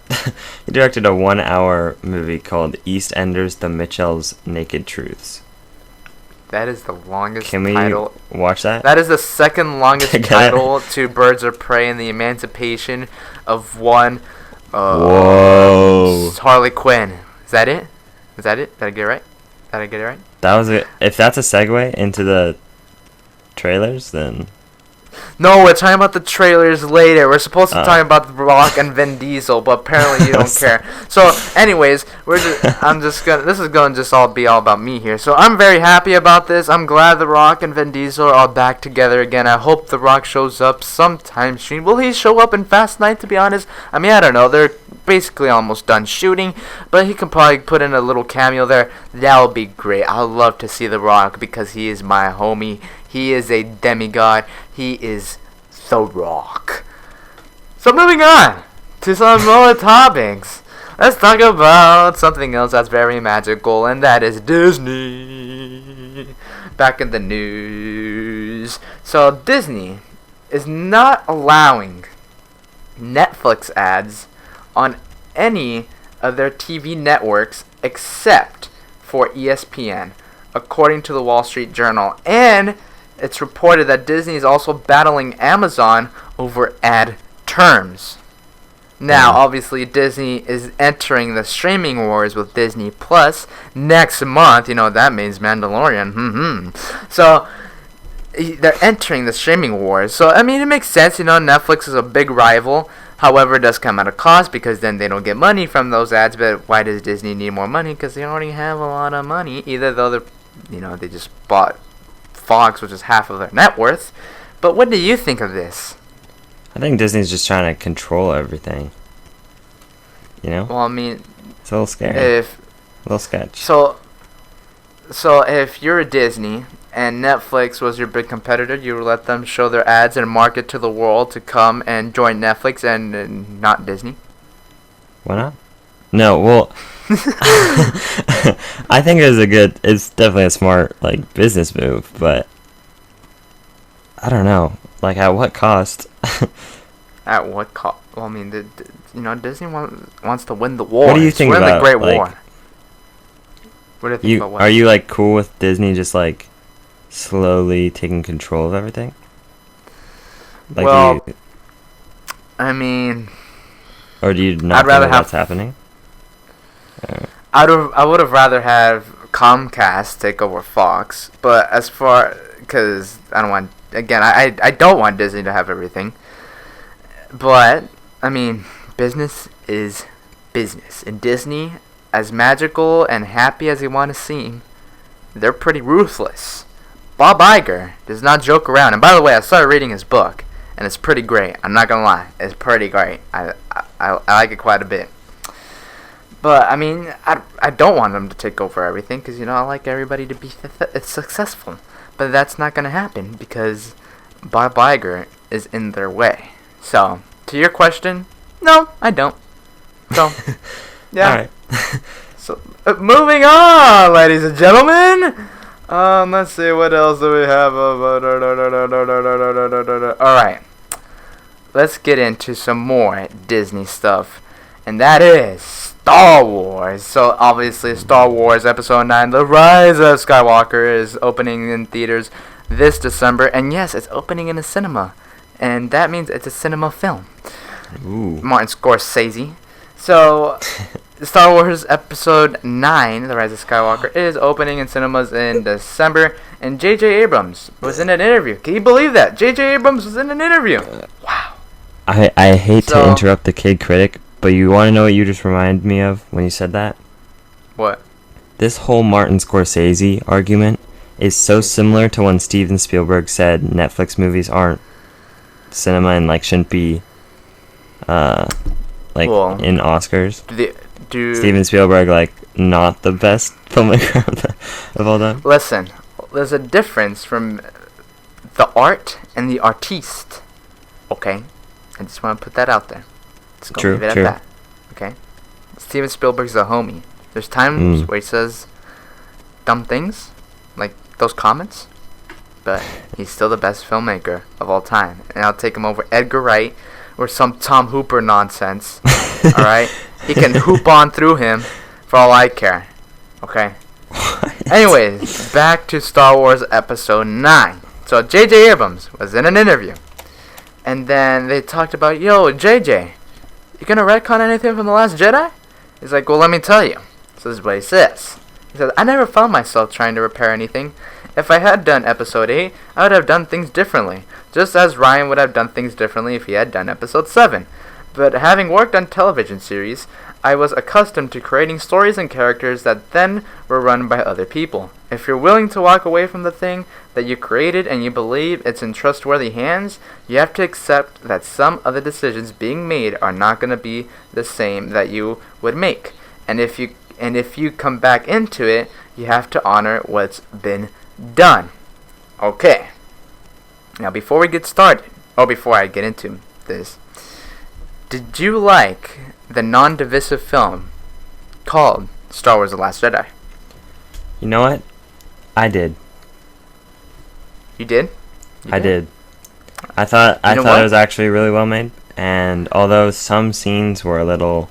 he directed a 1-hour movie called EastEnders: The Mitchells' Naked Truths. That is the longest Can we title. watch that? That is the second longest Get it? title to Birds of Prey and the Emancipation of one. Whoa. Harley Quinn. Is that it? Did I get it right? That was it. If that's a segue into the trailers, then No, we're talking about the trailers later. We're supposed to talk about The Rock and Vin Diesel, but apparently you don't care. So, anyways, this is gonna just all be all about me here. So I'm very happy about this. I'm glad The Rock and Vin Diesel are all back together again. I hope The Rock shows up sometime soon. Will he show up in Fast 9, to be honest? I mean, I don't know. They're basically almost done shooting, but he can probably put in a little cameo there. That would be great. I'd love to see The Rock because he is my homie. He is a demigod. He is The Rock. So moving on to some more topics. Let's talk about something else that's very magical, and that is Disney. Back in the news. So Disney is not allowing Netflix ads on any of their TV networks except for ESPN, according to the Wall Street Journal. And it's reported that Disney is also battling Amazon over ad terms. Now, obviously, Disney is entering the streaming wars with Disney Plus next month. You know what that means, Mandalorian. So, they're entering the streaming wars. So, I mean, it makes sense. You know, Netflix is a big rival. However, it does come at a cost because then they don't get money from those ads. But why does Disney need more money? Because they already have a lot of money. Either though they just bought Fox, which is half of their net worth. But what do you think of this? I think Disney's just trying to control everything. You know? Well, I mean, it's a little scary. A little sketch. So if you're a Disney and Netflix was your big competitor, you would let them show their ads and market to the world to come and join Netflix and not Disney? Why not? No, well, I think it's definitely a smart, business move, but I don't know. At what cost? At what cost? Well, I mean, Disney wants to win the war. What do you think about, the Great War. What do you think about what? Are you, cool with Disney just, slowly taking control of everything? Well, I mean... Or do you not think that's happening? I would have rather have Comcast take over Fox, but as far... Because I don't want... Again, I don't want Disney to have everything. But, I mean, business is business. And Disney, as magical and happy as they want to seem, they're pretty ruthless. Bob Iger does not joke around. And by the way, I started reading his book, and it's pretty great. I'm not going to lie. It's pretty great. I like it quite a bit. But, I mean, I don't want them to take over everything because, I like everybody to be successful. But that's not going to happen because Bob Iger is in their way. So, to your question, no, I don't. So, yeah. All right. So, moving on, ladies and gentlemen. Let's see, what else do we have? Alright. Let's get into some more Disney stuff. And that is Star Wars. So, obviously, Star Wars Episode 9, The Rise of Skywalker, is opening in theaters this December. And yes, it's opening in a cinema. And that means it's a cinema film. Ooh. Martin Scorsese. So, Star Wars Episode 9, The Rise of Skywalker, is opening in cinemas in December. And J.J. Abrams was in an interview. Can you believe that? J.J. Abrams was in an interview. Wow. I hate to interrupt the Kid Critic, but you want to know what you just reminded me of when you said that? What? This whole Martin Scorsese argument is so similar to when Steven Spielberg said Netflix movies aren't cinema and shouldn't be in Oscars. Steven Spielberg not the best filmmaker of all time? Listen, there's a difference from the art and the artiste. Okay? I just want to put that out there. Just gonna leave it at that. Okay? Steven Spielberg's a homie. There's times where he says dumb things, like those comments, but he's still the best filmmaker of all time. And I'll take him over Edgar Wright or some Tom Hooper nonsense. Alright? He can hoop on through him for all I care. Okay? Anyways, back to Star Wars Episode 9. So J.J. Abrams was in an interview. And then they talked about, yo, JJ, you gonna retcon anything from The Last Jedi? He's like, well, let me tell you. So this is what he says. He says, I never found myself trying to repair anything. If if I had done episode 8, I would have done things differently, just as Ryan would have done things differently if he had done episode 7. But having worked on television series, I was accustomed to creating stories and characters that then were run by other people. If you're willing to walk away from the thing that you created and you believe it's in trustworthy hands, you have to accept that some of the decisions being made are not going to be the same that you would make. And if you come back into it, you have to honor what's been done. Okay. Now before we get started, or before I get into this, did you like the non-divisive film called Star Wars The Last Jedi? You know what? I did. You did? I did. I thought it was actually really well made, and although some scenes were a little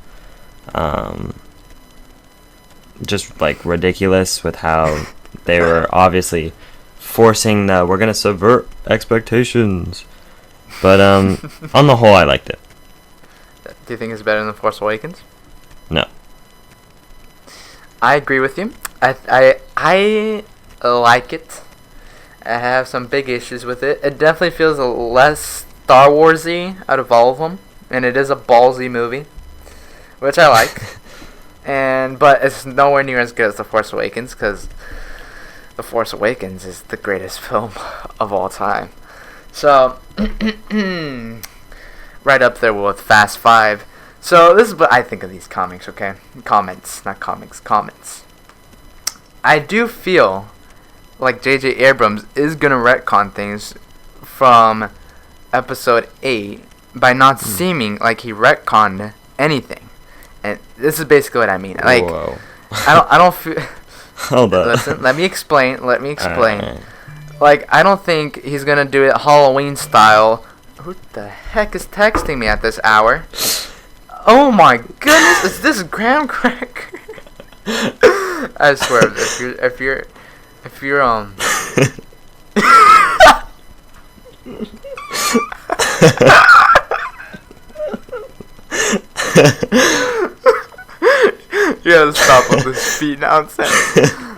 just like ridiculous with how they were obviously forcing the we're gonna subvert expectations, but on the whole I liked it. Do you think it's better than The Force Awakens? No. I agree with you. I like it. I have some big issues with it. It definitely feels less Star Wars-y out of all of them, and it is a ballsy movie, which I like. But it's nowhere near as good as The Force Awakens, because The Force Awakens is the greatest film of all time. So, right up there with Fast 5. So, this is what I think of these comics, okay? Comments, not comics, comments. I do feel like J.J. Abrams is going to retcon things from episode 8 by not seeming like he retconned anything. And this is basically what I mean. Like, whoa. I don't feel... Hold up. Listen, let me explain. Alright. Like, I don't think he's going to do it Halloween style. Who the heck is texting me at this hour? Oh my goodness, is this graham cracker? I swear, if you're you gotta stop with this feet nonsense.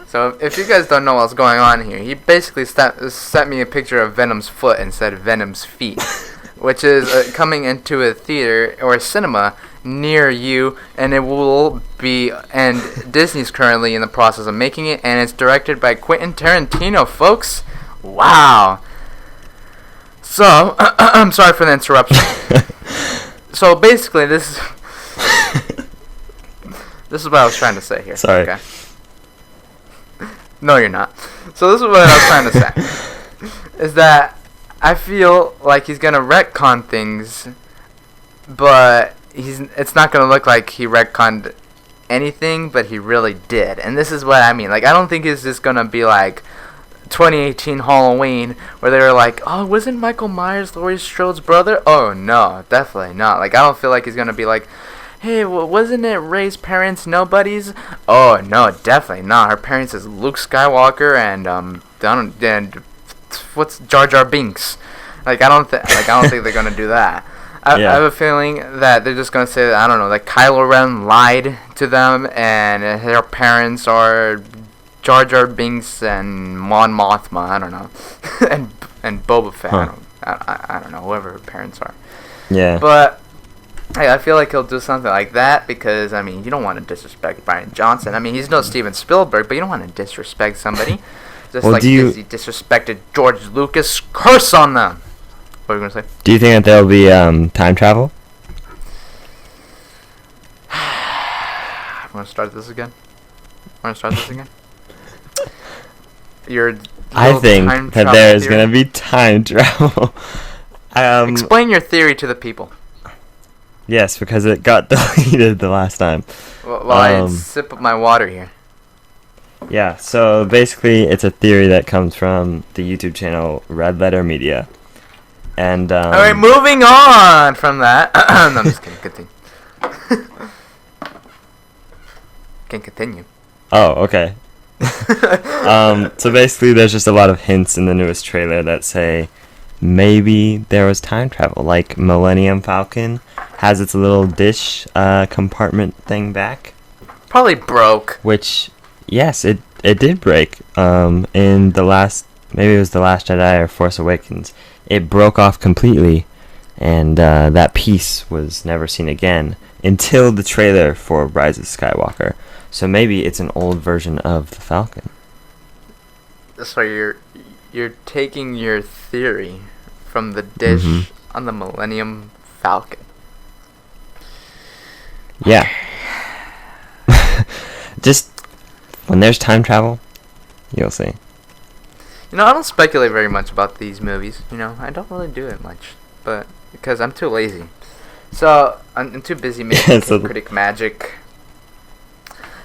So if you guys don't know what's going on here, he basically sent me a picture of Venom's foot instead of Venom's feet, which is coming into a theater or a cinema near you, and it will be, and Disney's currently in the process of making it, and it's directed by Quentin Tarantino, folks. Wow. So, I'm sorry for the interruption. So basically, this is what I was trying to say here. Sorry. Okay. No, you're not. So this is what I was trying to say. Is that I feel like he's going to retcon things, but it's not going to look like he retconned anything, but he really did. And this is what I mean. Like, I don't think it's just going to be like 2018 Halloween where they were like, oh, wasn't Michael Myers Laurie Strode's brother? Oh, no, definitely not. Like, I don't feel like he's going to be like, hey, wasn't it Rey's parents nobodies? Oh, no, definitely not. Her parents is Luke Skywalker and what's Jar Jar Binks. Like, I don't think they're going to do that. I have a feeling that they're just going to say that, I don't know, that Kylo Ren lied to them and their parents are Jar Jar Binks and Mon Mothma, I don't know. and Boba Fett, I don't know, whoever her parents are. Yeah. But hey, I feel like he'll do something like that because, I mean, you don't want to disrespect Bryan Johnson. I mean, he's no Steven Spielberg, but you don't want to disrespect somebody. Just like Disney disrespected George Lucas. Curse on them! What were you going to say? Do you think that there'll be time travel? Want to start this again? I think that there is going to be time travel. Explain your theory to the people. Yes, because it got deleted the last time. Well, I sip my water here. Yeah, so basically it's a theory that comes from the YouTube channel Red Letter Media. And alright, moving on from that. No, I'm just kidding. Continue. Can continue. Oh, okay. So basically there's just a lot of hints in the newest trailer that say maybe there was time travel. Like Millennium Falcon has its little dish compartment thing back. Probably broke. Which, yes, it it did break. In the last, maybe it was The Last Jedi or Force Awakens, it broke off completely, and that piece was never seen again until the trailer for Rise of Skywalker. So maybe it's an old version of the Falcon. So you're taking your theory from the dish on the Millennium Falcon. Yeah. Just when there's time travel, you'll see. You know, I don't speculate very much about these movies. You know, I don't really do it much, but because I'm too lazy. So I'm too busy making Critic magic.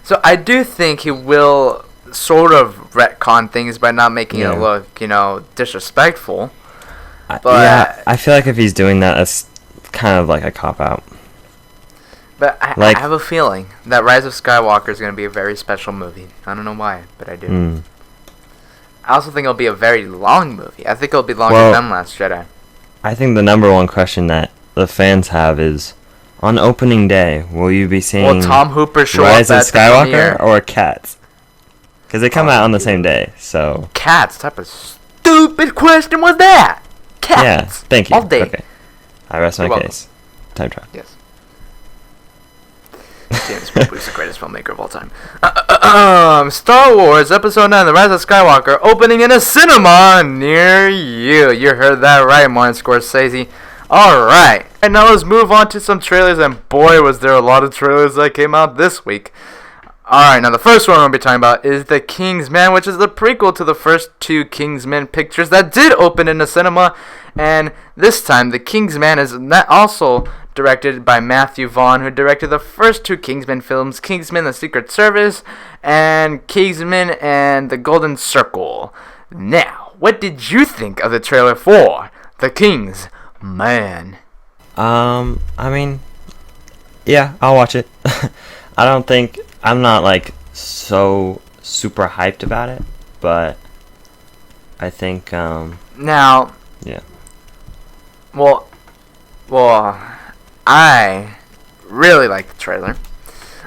So I do think he will sort of retcon things by not making it look, you know, disrespectful. But yeah, I feel like if he's doing that, it's kind of like a cop-out. But I have a feeling that Rise of Skywalker is going to be a very special movie. I don't know why, but I do. I also think it'll be a very long movie. I think it'll be longer than Last Jedi. I think the number one question that the fans have is, on opening day, will you be seeing Tom Hooper show Rise up of at the Skywalker premiere? or Cats? Because they come out on the same day, so... Cats? Type of stupid question was that? Cats. Yeah, thank you. All day. Okay. I rest my case. Time travel. Yes. James Spielberg is the greatest filmmaker of all time. Star Wars Episode 9, The Rise of Skywalker, opening in a cinema near you. You heard that right, Martin Scorsese. Alright, and now let's move on to some trailers, and boy was there a lot of trailers that came out this week. Alright, now the first one we're going to be talking about is The Kingsman, which is the prequel to the first two Kingsman pictures that did open in the cinema, and this time The Kingsman is also directed by Matthew Vaughn, who directed the first two Kingsman films, Kingsman: The Secret Service and Kingsman and the Golden Circle. Now, what did you think of the trailer for The Kingsman? I mean, yeah, I'll watch it. I'm not like so super hyped about it, but I think now, yeah. Well, I really like the trailer.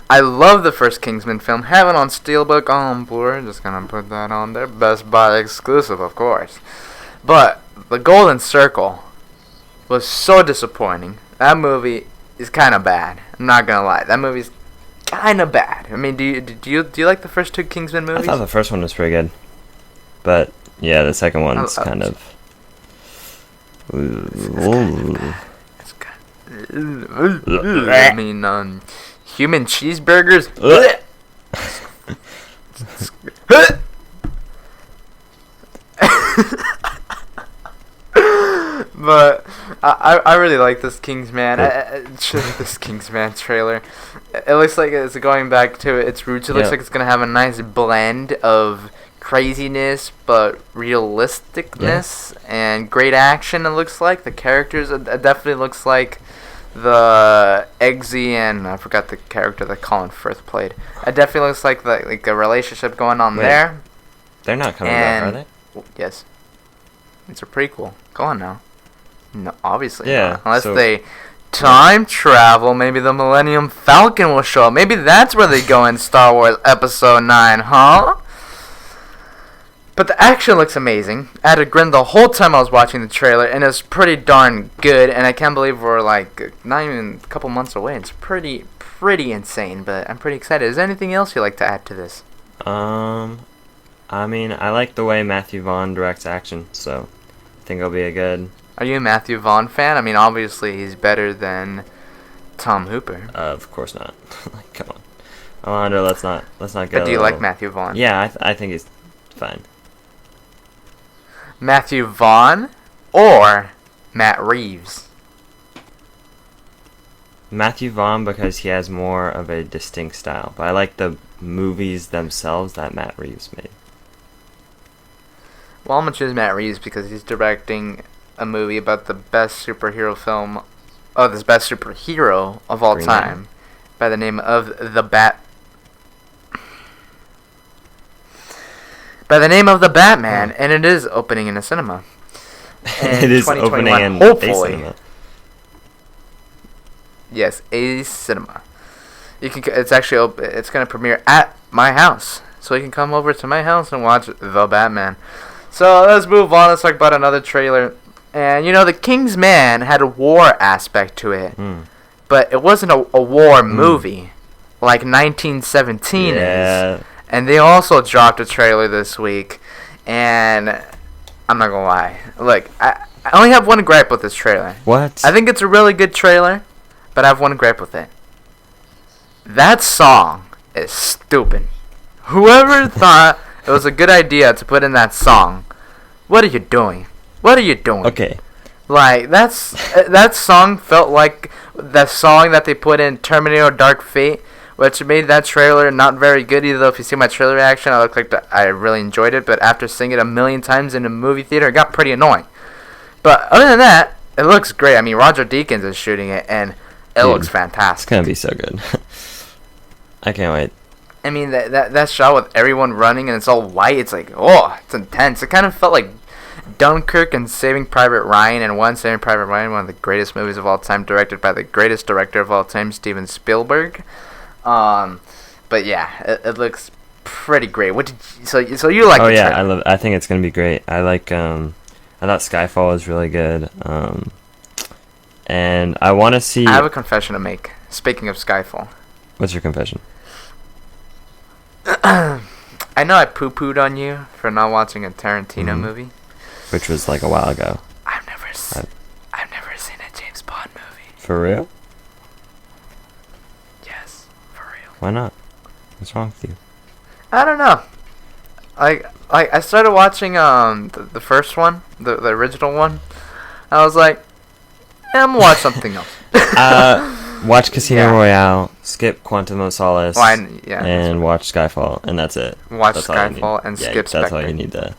I love the first Kingsman film. Have it on Steelbook on Blu-ray. Just gonna put that on there. Best Buy exclusive, of course. But the Golden Circle was so disappointing. That movie is kind of bad. I'm not gonna lie. That movie's kind of bad. I mean, do you like the first two Kingsman movies? I thought the first one was pretty good, but yeah, the second one's kind of. It's good. I mean, human cheeseburgers. But I really like this Kingsman. This Kingsman trailer. It looks like it's going back to its roots. It looks like it's gonna have a nice blend of craziness but realisticness and great action. It looks like the characters. It definitely looks like the Eggsy and I forgot the character that Colin Firth played. It definitely looks like a relationship going on there. They're not coming back, are they? Yes. It's a prequel. Go on now. No, obviously yeah, not. Unless they time travel, maybe the Millennium Falcon will show up. Maybe that's where they go in Star Wars Episode 9, huh? But the action looks amazing. I had a grin the whole time I was watching the trailer, and it's pretty darn good, and I can't believe we're like not even a couple months away. It's pretty insane, but I'm pretty excited. Is there anything else you'd like to add to this? I mean, I like the way Matthew Vaughn directs action, so I think it'll be a good... Are you a Matthew Vaughn fan? I mean, obviously he's better than Tom Hooper. Of course not. Like, come on, Alejandro, let's not get. But do you like Matthew Vaughn? Yeah, I think he's fine. Matthew Vaughn or Matt Reeves? Matthew Vaughn, because he has more of a distinct style, but I like the movies themselves that Matt Reeves made. Well, I'm gonna choose Matt Reeves because he's directing a movie about the best superhero of all time, by the name of the Batman, and it is opening in a cinema. It is opening in hopefully. a cinema. Yes, a cinema. You can. It's actually. It's gonna premiere at my house so he can come over to my house and watch The Batman. So let's move on. Let's talk about another trailer. And The King's Man had a war aspect to it, but it wasn't a war movie like 1917 is. And they also dropped a trailer this week, and I'm not gonna lie. Look, I only have one gripe with this trailer. What? I think it's a really good trailer, but I have one gripe with it. That song is stupid. Whoever thought it was a good idea to put in that song, what are you doing? What are you doing? Okay. Like, that song felt like the song that they put in Terminator Dark Fate, which made that trailer not very good, even though if you see my trailer reaction, I look like I really enjoyed it, but after seeing it a million times in a movie theater, it got pretty annoying. But other than that, it looks great. I mean, Roger Deakins is shooting it, and it looks fantastic. It's going to be so good. I can't wait. I mean, that shot with everyone running, and it's all white, it's like, oh, it's intense. It kind of felt like Dunkirk and Saving Private Ryan, and Saving Private Ryan, one of the greatest movies of all time, directed by the greatest director of all time, Steven Spielberg. But yeah, it looks pretty great. So you like? Oh the yeah, trailer? I think it's gonna be great. I thought Skyfall was really good. And I want to see. I have a confession to make. Speaking of Skyfall. What's your confession? I know I poo-pooed on you for not watching a Tarantino movie, which was like a while ago. I've never seen a James Bond movie. For real? Yes, for real. Why not? What's wrong with you? I don't know. I started watching the first one, the original one. I was like, I'm gonna watch something else. Watch Casino Yeah. Royale, skip Quantum of Solace, and watch Skyfall, and that's it. Watch That's all you Skyfall need. and Yeah, skip That's Spectre. all you need to. Did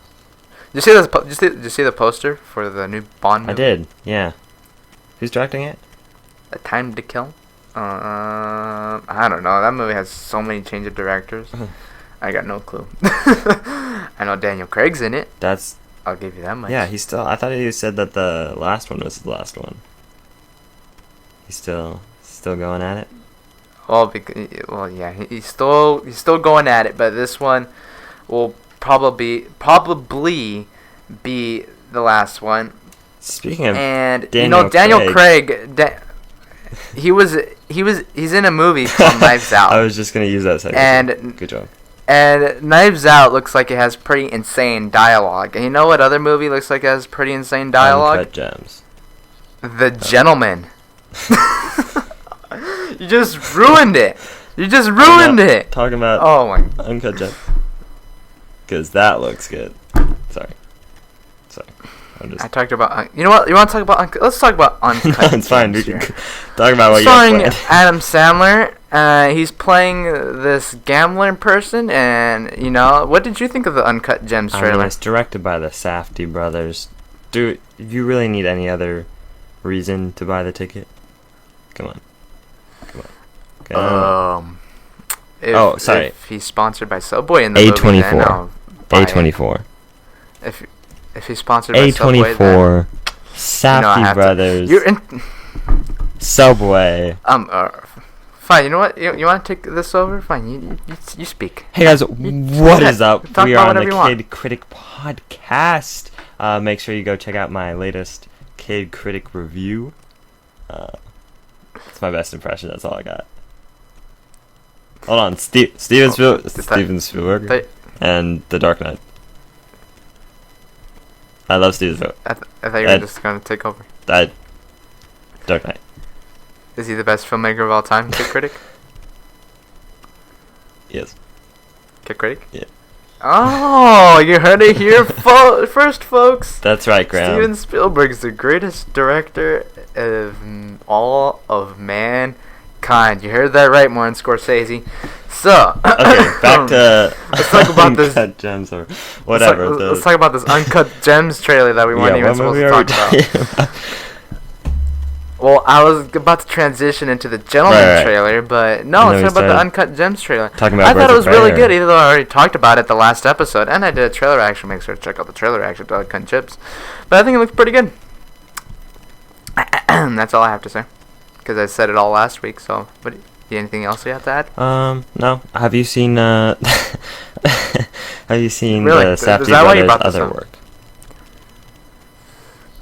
you see this? Did you see the poster for the new Bond movie? I did. Yeah. Who's directing it? A Time to Kill. I don't know. That movie has so many change of directors. I got no clue. I know Daniel Craig's in it. I'll give you that much. Yeah, he's still. I thought he said that the last one was the last one. He's still going at it. Well, yeah, he's still going at it, but this one will probably be the last one. Speaking of and Daniel Craig, he's in a movie called Knives Out. I was just gonna use that second. And good job. And Knives Out looks like it has pretty insane dialogue. And you know what other movie looks like it has pretty insane dialogue? Uncut Gems. The Gentleman. You just ruined it. You just ruined it. Talking about Uncut Gems. Because that looks good. Sorry. I talked about. You know what? You want to talk about? Let's talk about Uncut. It's fine. We can talk about what Starring you have planned. Adam Sandler. He's playing this gambler person, and what did you think of the Uncut Gems trailer? It's directed by the Safdie brothers. Do you really need any other reason to buy the ticket? Come on. Sorry. If he's sponsored by Subway in the movie, then I'll buy A24. It. If he's sponsored by Subway, A24, Safdie brothers, Subway. Fine. You know what? You want to take this over? Fine. You speak. Hey guys, what is up? We are on the Kid Critic podcast. Make sure you go check out my latest Kid Critic review. It's my best impression. That's all I got. Hold on, Steven Spielberg and The Dark Knight. I love Steven Spielberg. I thought you were just going to take over. Dark Knight. Is he the best filmmaker of all time, Kid Critic? Yes. Kid Critic? Yeah. Oh, you heard it here first, folks. That's right, Graham. Steven Spielberg's the greatest director of all of mankind. You heard that right, Martin Scorsese. So, okay, back to let's talk about this Uncut Gems or whatever. Let's talk about this Uncut Gems trailer that we weren't even supposed to talk about. Well, I was about to transition into the Gentleman trailer, but no, let's talk about the Uncut Gems trailer. I thought it was really good, even though I already talked about it the last episode, and I did a trailer reaction. Make sure to check out the trailer reaction to Uncut Gems. But I think it looks pretty good. That's all I have to say, because I said it all last week. So, what Anything else you have to add? No. Have you seen have you seen Really? the Is Safdie that why you brothers' brought this other up? work?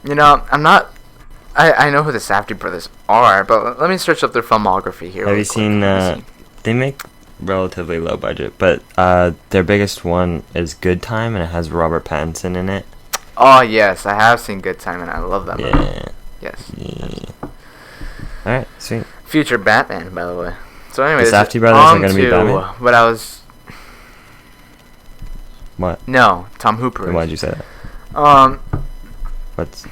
You know, I'm not. I know who the Safdie brothers are, but let me search up their filmography here. Have really you quick. seen? Let me see. They make relatively low budget, but their biggest one is Good Time, and it has Robert Pattinson in it. Oh yes, I have seen Good Time, and I love that movie. Yeah. Yes. Yeah. All right. Sweet. Future Batman, by the way. So anyway, The Safdie brothers are gonna be Batman? What I was. What? No, Tom Hooper. Then why'd you say that? What's?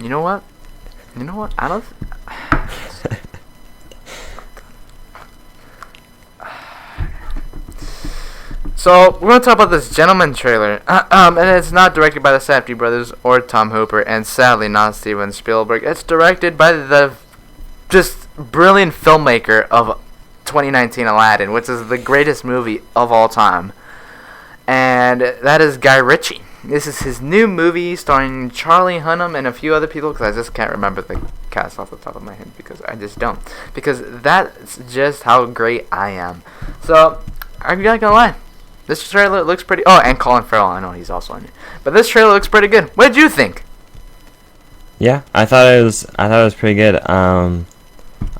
You know what? I don't. So we're gonna talk about this Gentleman trailer, and it's not directed by the Safdie brothers or Tom Hooper, and sadly not Steven Spielberg. It's directed by the just brilliant filmmaker of 2019 Aladdin, which is the greatest movie of all time, and that is Guy Ritchie. This is his new movie starring Charlie Hunnam and a few other people, because I just can't remember the cast off the top of my head, because I just don't. Because that's just how great I am. So, I'm not gonna lie. This trailer looks pretty... Oh, and Colin Farrell. I know he's also in it. But this trailer looks pretty good. What did you think? Yeah, I thought it was pretty good. I'm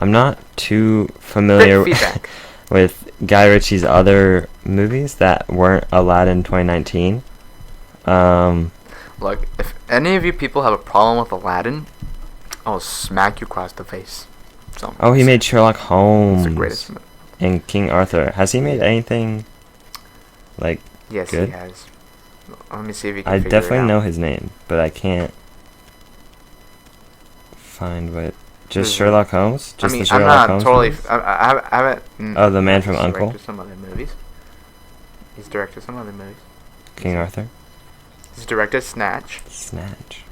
not too familiar Quick feedback. with Guy Ritchie's other movies that weren't Aladdin 2019. Look, if any of you people have a problem with Aladdin, I'll smack you across the face. So, Oh, he made Sherlock Holmes it's the greatest movie. and King Arthur. Has he made anything like Yes, good? he has. Let me see if you can I figure it definitely out. know his name, but I can't find what. Just Sherlock Holmes? Just the I'm Sherlock not Holmes totally... movies? I haven't... Oh, The Man from He's U.N.C.L.E.? directed some other movies. He's directed some other movies. King Arthur? He's directed Snatch, Snatch.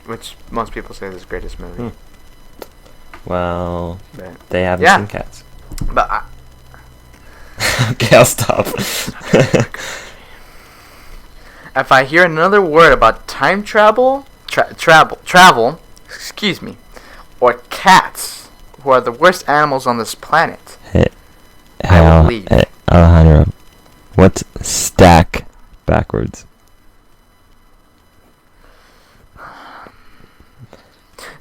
which most people say is his greatest movie. Well, But, they haven't Yeah. seen Cats. but I, Okay, I'll stop. if I hear another word about time travel, travel, excuse me, or cats, who are the worst animals on this planet, I will leave. Alejandro, what's stack backwards?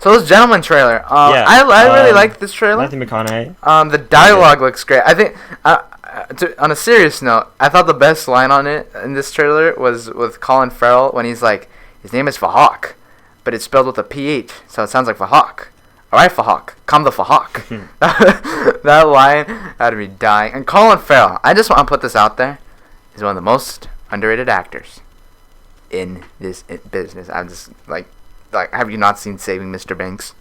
So this Gentleman trailer, I really like this trailer. Matthew McConaughey. The dialogue looks great. I think, on a serious note, I thought the best line on it in this trailer was with Colin Farrell when he's like, his name is Fahawk, but it's spelled with a PH, so it sounds like Fahawk. Alright, Fahawk, come the Fahawk. That line had me dying. And Colin Farrell, I just want to put this out there, is one of the most underrated actors in this business. I'm just like, have you not seen Saving Mr. Banks?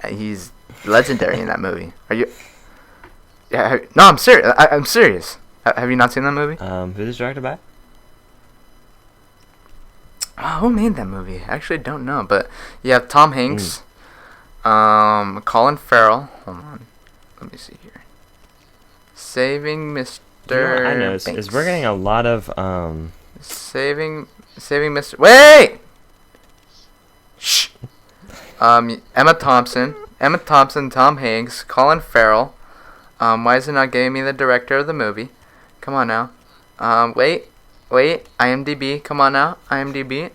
He's legendary in that movie. Are you? Yeah. No, I'm serious. I'm serious. Have you not seen that movie? Who's this directed by? Who made that movie? I actually don't know. But you have Tom Hanks, Colin Farrell. Hold on. Let me see here. Saving Mr. You know what I noticed Banks. is we're getting a lot of Saving Mr. Wait. Shh. Emma Thompson, Tom Hanks, Colin Farrell. Why is it not giving me the director of the movie? Come on now. Wait. IMDb. Come on now. IMDb.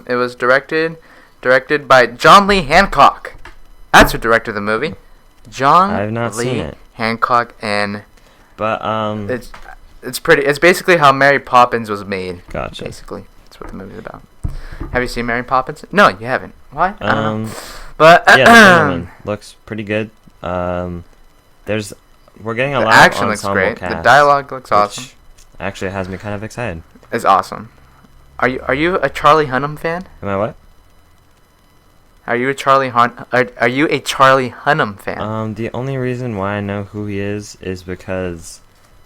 It was directed by John Lee Hancock. That's who directed the movie. John I have not Lee seen it. Hancock, and But it's pretty. It's basically how Mary Poppins was made. Gotcha. Basically, that's what the movie's about. Have you seen Mary Poppins? No, you haven't. Why? I don't know. But yeah, the Gentleman looks pretty good. We're getting a the lot action of looks ensemble great. cast, The dialogue looks awesome. which actually has me kind of excited. It's awesome. Are you a Charlie Hunnam fan? Am I what? Are you a Charlie Hunnam fan? The only reason why I know who he is because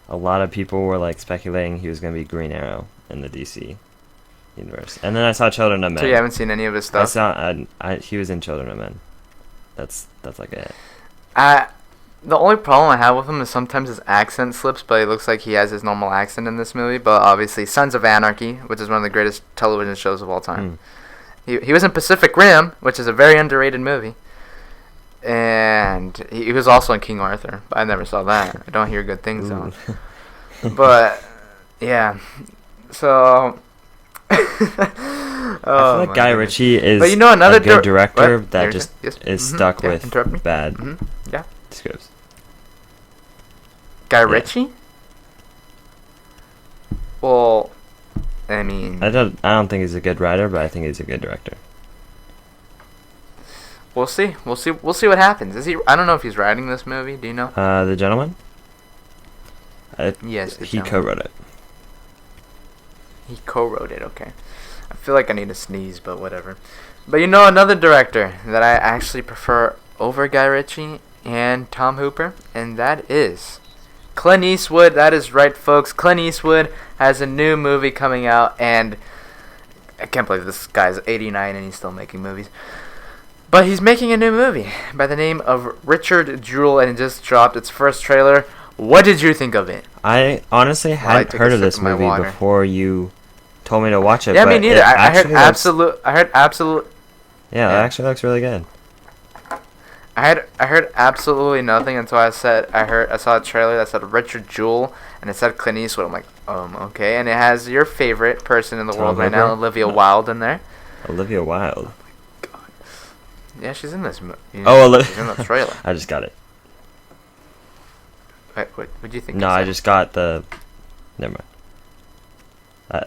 a lot of people were like speculating he was gonna be Green Arrow in the DC universe, and then I saw Children of Men. So you haven't seen any of his I stuff? saw he was in Children of Men. That's like it. The only problem I have with him is sometimes his accent slips, but it looks like he has his normal accent in this movie. But obviously, Sons of Anarchy, which is one of the greatest television shows of all time. He was in Pacific Rim, which is a very underrated movie. And he was also in King Arthur, but I never saw that. I don't hear good things though. But yeah, so I feel like Guy goodness. Ritchie is But you know, another a good director what? that Yes, just yes. is Mhm. stuck Yeah, with interrupt me. bad Yeah, scripts. Guy Ritchie. Well, I mean, I don't think he's a good writer, but I think he's a good director. we'll see. We'll see what happens. Is he? I don't know if he's writing this movie. Do you know? The gentleman. Yes, the he gentleman. co-wrote it. He co-wrote it. Okay. I feel like I need to sneeze, but whatever. But you know, another director that I actually prefer over Guy Ritchie and Tom Hooper, and that is Clint Eastwood. That is right, folks. Clint Eastwood has a new movie coming out, and I can't believe this guy's 89 and he's still making movies. But he's making a new movie by the name of Richard Jewell, and it just dropped its first trailer. What did you think of it? I honestly hadn't take heard a of sip this of my movie water. before you told me to watch it. Yeah, but me neither. it I heard actually looks- absolute. I heard absolute. Yeah, Yeah. it actually looks really good. I heard absolutely nothing until I saw a trailer that said Richard Jewell and it said Clint Eastwood. I'm like, okay, and it has your favorite person in the Tom world right now, Hooper? Olivia Wilde, in there. Olivia Wilde. Yeah, she's in this. She's in the trailer. I just got it. Wait, what do you think? No, I just got the. Never mind.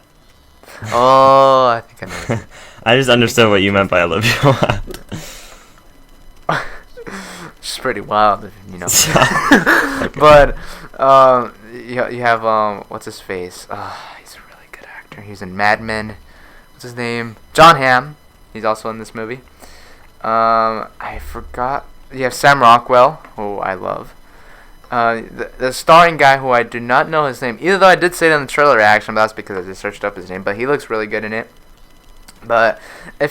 Oh, I think I know. I just understood what you meant by Olivia Wilde. She's pretty wild, you know. Okay. But you have what's his face? He's a really good actor. He's in Mad Men. What's his name? John Hamm. He's also in this movie. I forgot. You have Sam Rockwell, who I love. The starring guy, who I do not know his name, even though I did say it in the trailer reaction, but that's because I just searched up his name. But he looks really good in it. But I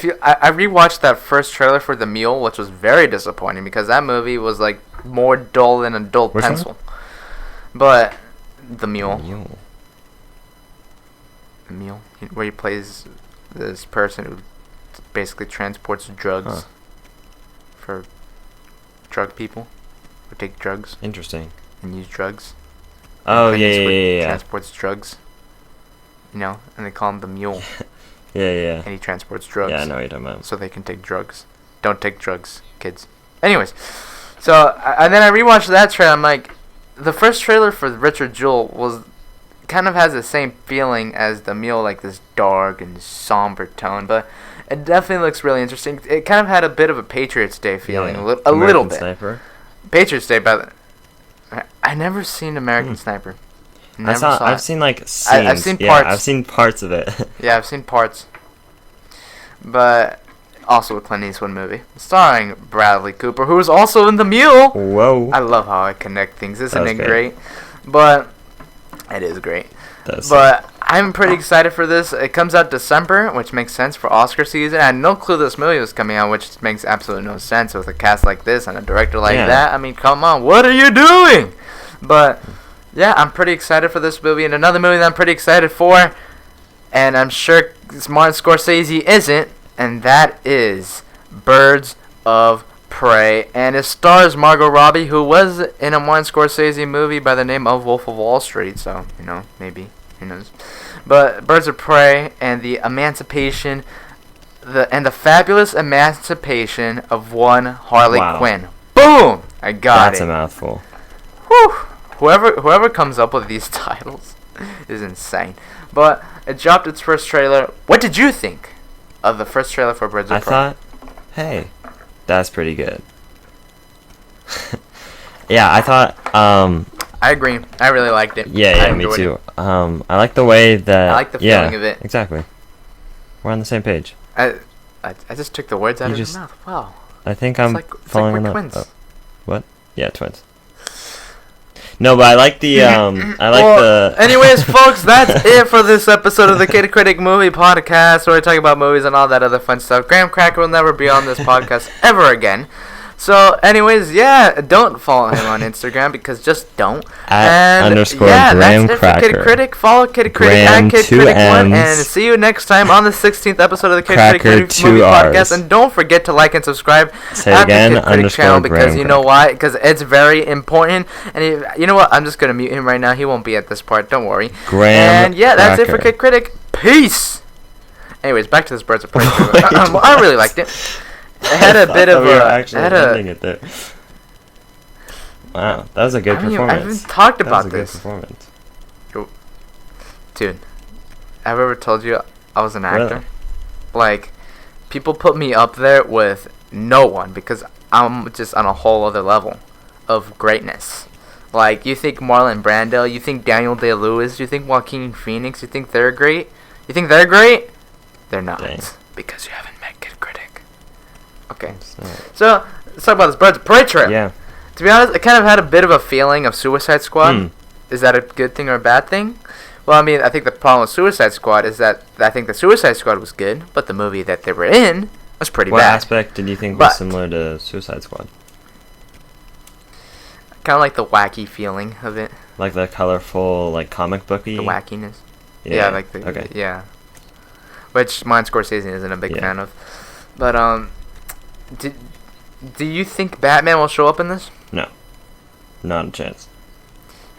rewatched that first trailer for The Mule, which was very disappointing because that movie was like more dull than adult Which pencil. one? But The Mule, Mule. The Mule, where he plays this person who basically transports drugs for drug people who take drugs Interesting. and use drugs. Oh, Clint yeah, Eastwood yeah. transports drugs. You know, and they call him the Mule, Yeah. and he transports drugs. Yeah, I know what you're talking about. So they can take drugs. Don't take drugs, kids. Anyways, so and then I rewatched that trailer. I'm like, the first trailer for Richard Jewell was kind of has the same feeling as The Mule, like this dark and somber tone, but it definitely looks really interesting. It kind of had a bit of a Patriots Day feeling, Yeah. a little American bit. Sniper. Patriots Day, but I never seen American Sniper. Never saw I've it. seen like scenes. I've seen yeah, parts. I've seen parts of it. Yeah, I've seen parts. But also a Clint Eastwood movie starring Bradley Cooper, who is also in The Mule. Whoa. I love how I connect things. Isn't was it great. great? But it is great. That's But I'm pretty excited for this. It comes out December, which makes sense for Oscar season. I had no clue this movie was coming out, which makes absolutely no sense with a cast like this and a director like Yeah. that. I mean, come on, what are you doing? But yeah, I'm pretty excited for this movie. And another movie that I'm pretty excited for, and I'm sure Martin Scorsese isn't, and that is Birds of Prey. And it stars Margot Robbie, who was in a Martin Scorsese movie by the name of Wolf of Wall Street. So, you know, maybe, who knows. But Birds of Prey and the emancipation, the fabulous emancipation of one Harley Wow. Quinn. Boom! I got That's it. a mouthful. Whew. Whoever comes up with these titles is insane. But it dropped its first trailer. What did you think of the first trailer for Birds of I Prey? thought, hey, that's pretty good. Yeah, I thought, I agree. I really liked it. I yeah, me enjoyed too. it. I like the way that. I like the yeah, feeling of it. Exactly. We're on the same page. I just took the words out You of just- your mouth. Wow. I think It's I'm like following we're in love. twins. Oh, what? Yeah, twins. No, but I like the I like the. Anyways, folks, that's it for this episode of the Kid Critic Movie Podcast, where we talk about movies and all that other fun stuff. Graham Cracker will never be on this podcast ever again. So, anyways, yeah, don't follow him on Instagram because just don't. At underscore yeah, Graham that's it Cracker. for Kid Critic. Follow Kid Critic Graham, at Kid two Critic 1, M's. and see you next time on the 16th episode of the Kid Cracker, Critic two Movie R's. Podcast. And don't forget to like and subscribe Say it at again, the Kid Critic underscore channel because Graham you know Cracker. why? Because it's very important. And you know what? I'm just gonna mute him right now. He won't be at this part. Don't worry. Graham And yeah, that's it for Cracker. Kid Critic. Peace. Anyways, back to this Birds of Prey. I really liked it. It had a bit of we were a. actually ending it there. Wow, that was a good I haven't performance. talked That about was a good this. performance. Dude, have I ever told you I was an actor? Really? Like, people put me up there with no one because I'm just on a whole other level of greatness. Like, you think Marlon Brando, you think Daniel Day-Lewis, you think Joaquin Phoenix, you think they're great? You think they're great? They're not. Dang. Because you haven't met Kid Critic. Okay. It's not- So, let's talk about this Birds of Prey trailer. Yeah. To be honest, I kind of had a bit of a feeling of Suicide Squad. Hmm. Is that a good thing or a bad thing? Well, I mean, I think the problem with Suicide Squad is that I think the Suicide Squad was good, but the movie that they were in was pretty What bad. aspect did you think But- was similar to Suicide Squad? Kind of like the wacky feeling of it, Like the colorful, like comic booky? the wackiness. Yeah, like the Okay. yeah. Which Martin Scorsese isn't a big Yeah. fan of. But do you think Batman will show up in this? No. Not a chance.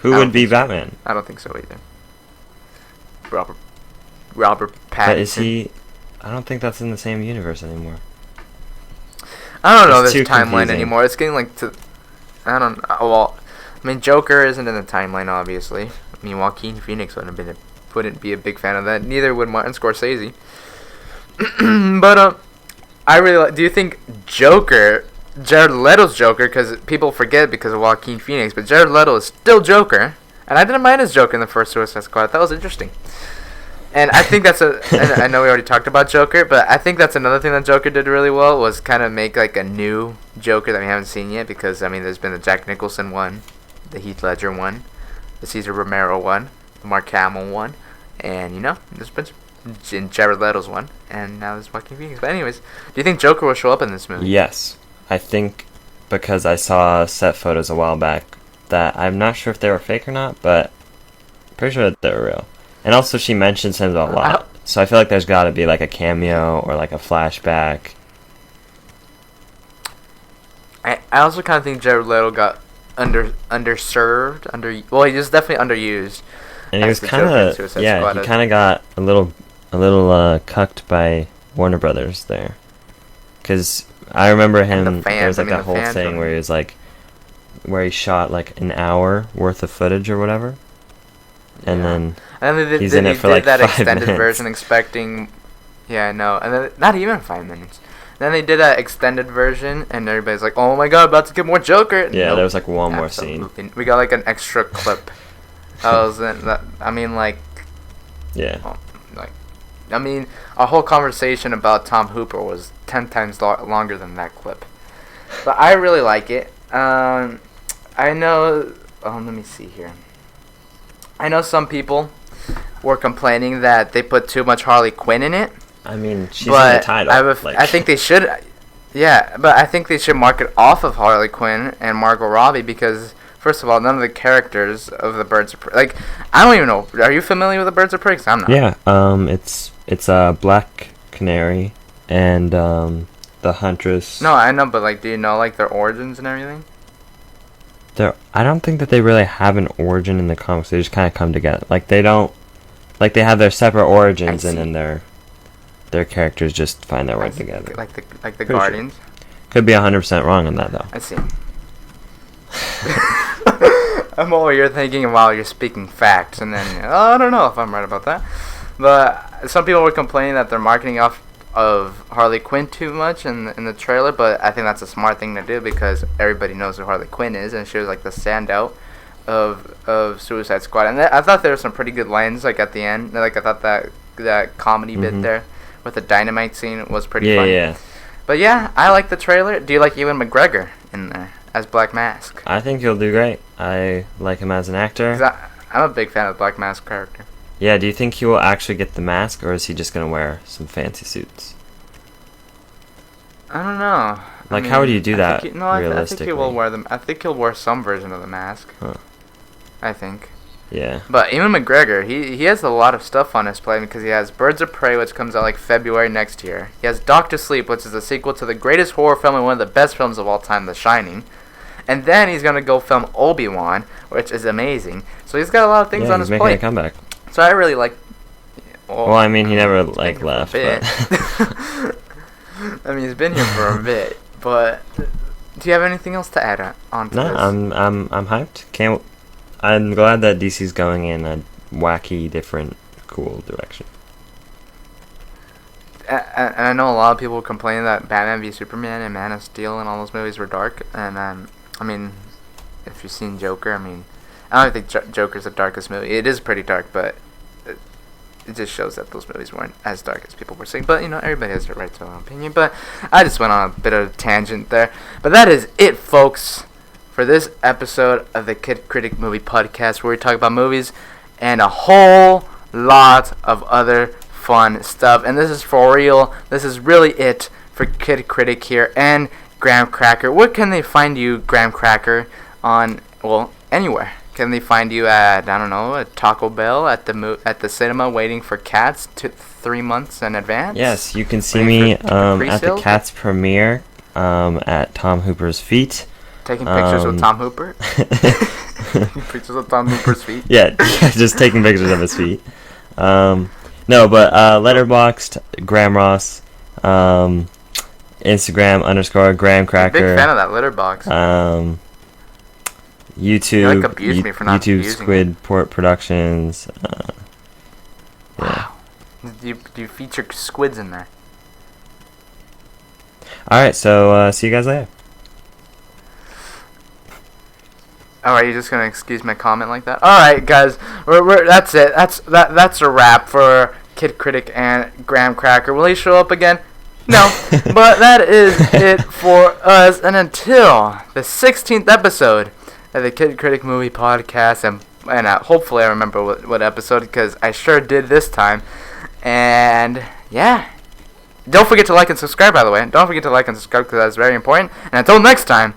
Who I would don't be think so. Batman? I don't think so either. Robert Pattinson. But is he... I don't think that's in the same universe anymore. I don't know It's this too timeline confusing. anymore. It's getting like to. I don't. Well, I mean, Joker isn't in the timeline, obviously. I mean, Joaquin Phoenix wouldn't be a big fan of that. Neither would Martin Scorsese. But I really like. Do you think Jared Leto's Joker? Because people forget because of Joaquin Phoenix, but Jared Leto is still Joker, and I didn't mind his Joker in the first Suicide Squad. That was interesting. And I think that's and I know we already talked about Joker, but I think that's another thing that Joker did really well was kind of make like a new Joker that we haven't seen yet. Because I mean, there's been the Jack Nicholson one, the Heath Ledger one, the Cesar Romero one, the Mark Hamill one, and you know, there's been Jared Leto's one, and now there's Joaquin Phoenix. But anyways, do you think Joker will show up in this movie? Yes. I think because I saw set photos a while back that I'm not sure if they were fake or not, but pretty sure that they were real. And also she mentions him a lot. So I feel like there's got to be like a cameo or like a flashback. I also kind of think Jared Leto got underserved. Well, he was definitely underused. And he as was the kind Joker in of, Suicide yeah, Squad he is. kind of got a little cucked by Warner Brothers there. Because I remember him, the there was fans, like I mean, that the whole fans thing were- where he was like, where he shot like an hour worth of footage or whatever. And Yeah. then And then he's in it for like that 5 extended minutes. version expecting, yeah, I know, and then not even 5 minutes. Then they did that extended version, and everybody's like, "Oh my god, about to get more Joker!" Yeah, Nope. there was like one more scene. Absolutely. We got like an extra clip. I mean, like, Yeah. I mean, our whole conversation about Tom Hooper was 10 times longer than that clip. But I really like it. I know. Oh, let me see here. I know some people were complaining that they put too much Harley Quinn in it. I mean, she's in But the title. I think they should. Yeah, but I think they should mark it off of Harley Quinn and Margot Robbie because, first of all, none of the characters of the Birds of Prey. Like, I don't even know. Are you familiar with the Birds of Prey? 'Cause I'm not. Yeah, it's a Black Canary and the Huntress. No, I know, but like, do you know like their origins and everything? I don't think that they really have an origin in the comics. They just kind of come together. Like they don't, like they have their separate origins, I and see. then their characters just find their way together. Like the Pretty sure. Guardians. Could be 100% wrong on that though. I see. I'm over here thinking while you're speaking facts, and then I don't know if I'm right about that. But some people were complaining that they're marketing off of Harley Quinn too much in the trailer, but I think that's a smart thing to do because everybody knows who Harley Quinn is, and she was like the standout of Suicide Squad. And I thought there were some pretty good lines like at the end. Like I thought that comedy bit there with the dynamite scene was pretty Yeah, funny. yeah. But yeah, I like the trailer. Do you like Ewan McGregor in there as Black Mask? I think he'll do great. I like him as an actor. 'Cause I'm a big fan of the Black Mask character. Yeah, do you think he will actually get the mask, or is he just gonna wear some fancy suits? I don't know. Like, how would you do that I realistically? think he will wear them. I think he'll wear some version of the mask. Huh. I think. Yeah. But Ewan McGregor, he has a lot of stuff on his plate because he has Birds of Prey, which comes out like February next year. He has Doctor Sleep, which is a sequel to the greatest horror film and one of the best films of all time, The Shining. And then he's going to go film Obi-Wan, which is amazing. So he's got a lot of things on his plate. Yeah, he's making a comeback. So I really like... Well, I mean, he never, like, left. But I mean, he's been here for a bit. But do you have anything else to add on to this? No, I'm hyped. I'm glad that DC's going in a wacky, different, cool direction. And I know a lot of people complain that Batman v Superman and Man of Steel and all those movies were dark. And I mean, if you've seen Joker, I mean, I don't think Joker's the darkest movie. It is pretty dark, but it just shows that those movies weren't as dark as people were saying. But, you know, everybody has their right to their own opinion. But I just went on a bit of a tangent there. But that is it, folks, for this episode of the Kid Critic Movie Podcast, where we talk about movies and a whole lot of other fun stuff. And this is for real. This is really it for Kid Critic here and Graham Cracker. Where can they find you, Graham Cracker, on, well, anywhere? Can they find you at, I don't know, at Taco Bell, at the cinema, waiting for Cats 3 months in advance? Yes, you can see me at the Cats premiere at Tom Hooper's feet. Taking pictures with Tom Hooper? Pictures of Tom Hooper's feet? Yeah, just taking pictures of his feet. No, but Letterboxd, Graham Ross, Instagram _ Graham Cracker. Big fan of that Letterboxd. YouTube, you like abuse me for not YouTube using Squid it. Port Productions. Wow. Do you feature squids in there? Alright, so see you guys later. Alright, you're just gonna excuse my comment like that? Alright, guys, that's it. That's a wrap for Kid Critic and Graham Cracker. Will he show up again? No, but that is it for us. And until the 16th episode of the Kid Critic Movie Podcast, and hopefully I remember what episode, because I sure did this time. And yeah, don't forget to like and subscribe, by the way. Don't forget to like and subscribe, because that's very important. And until next time,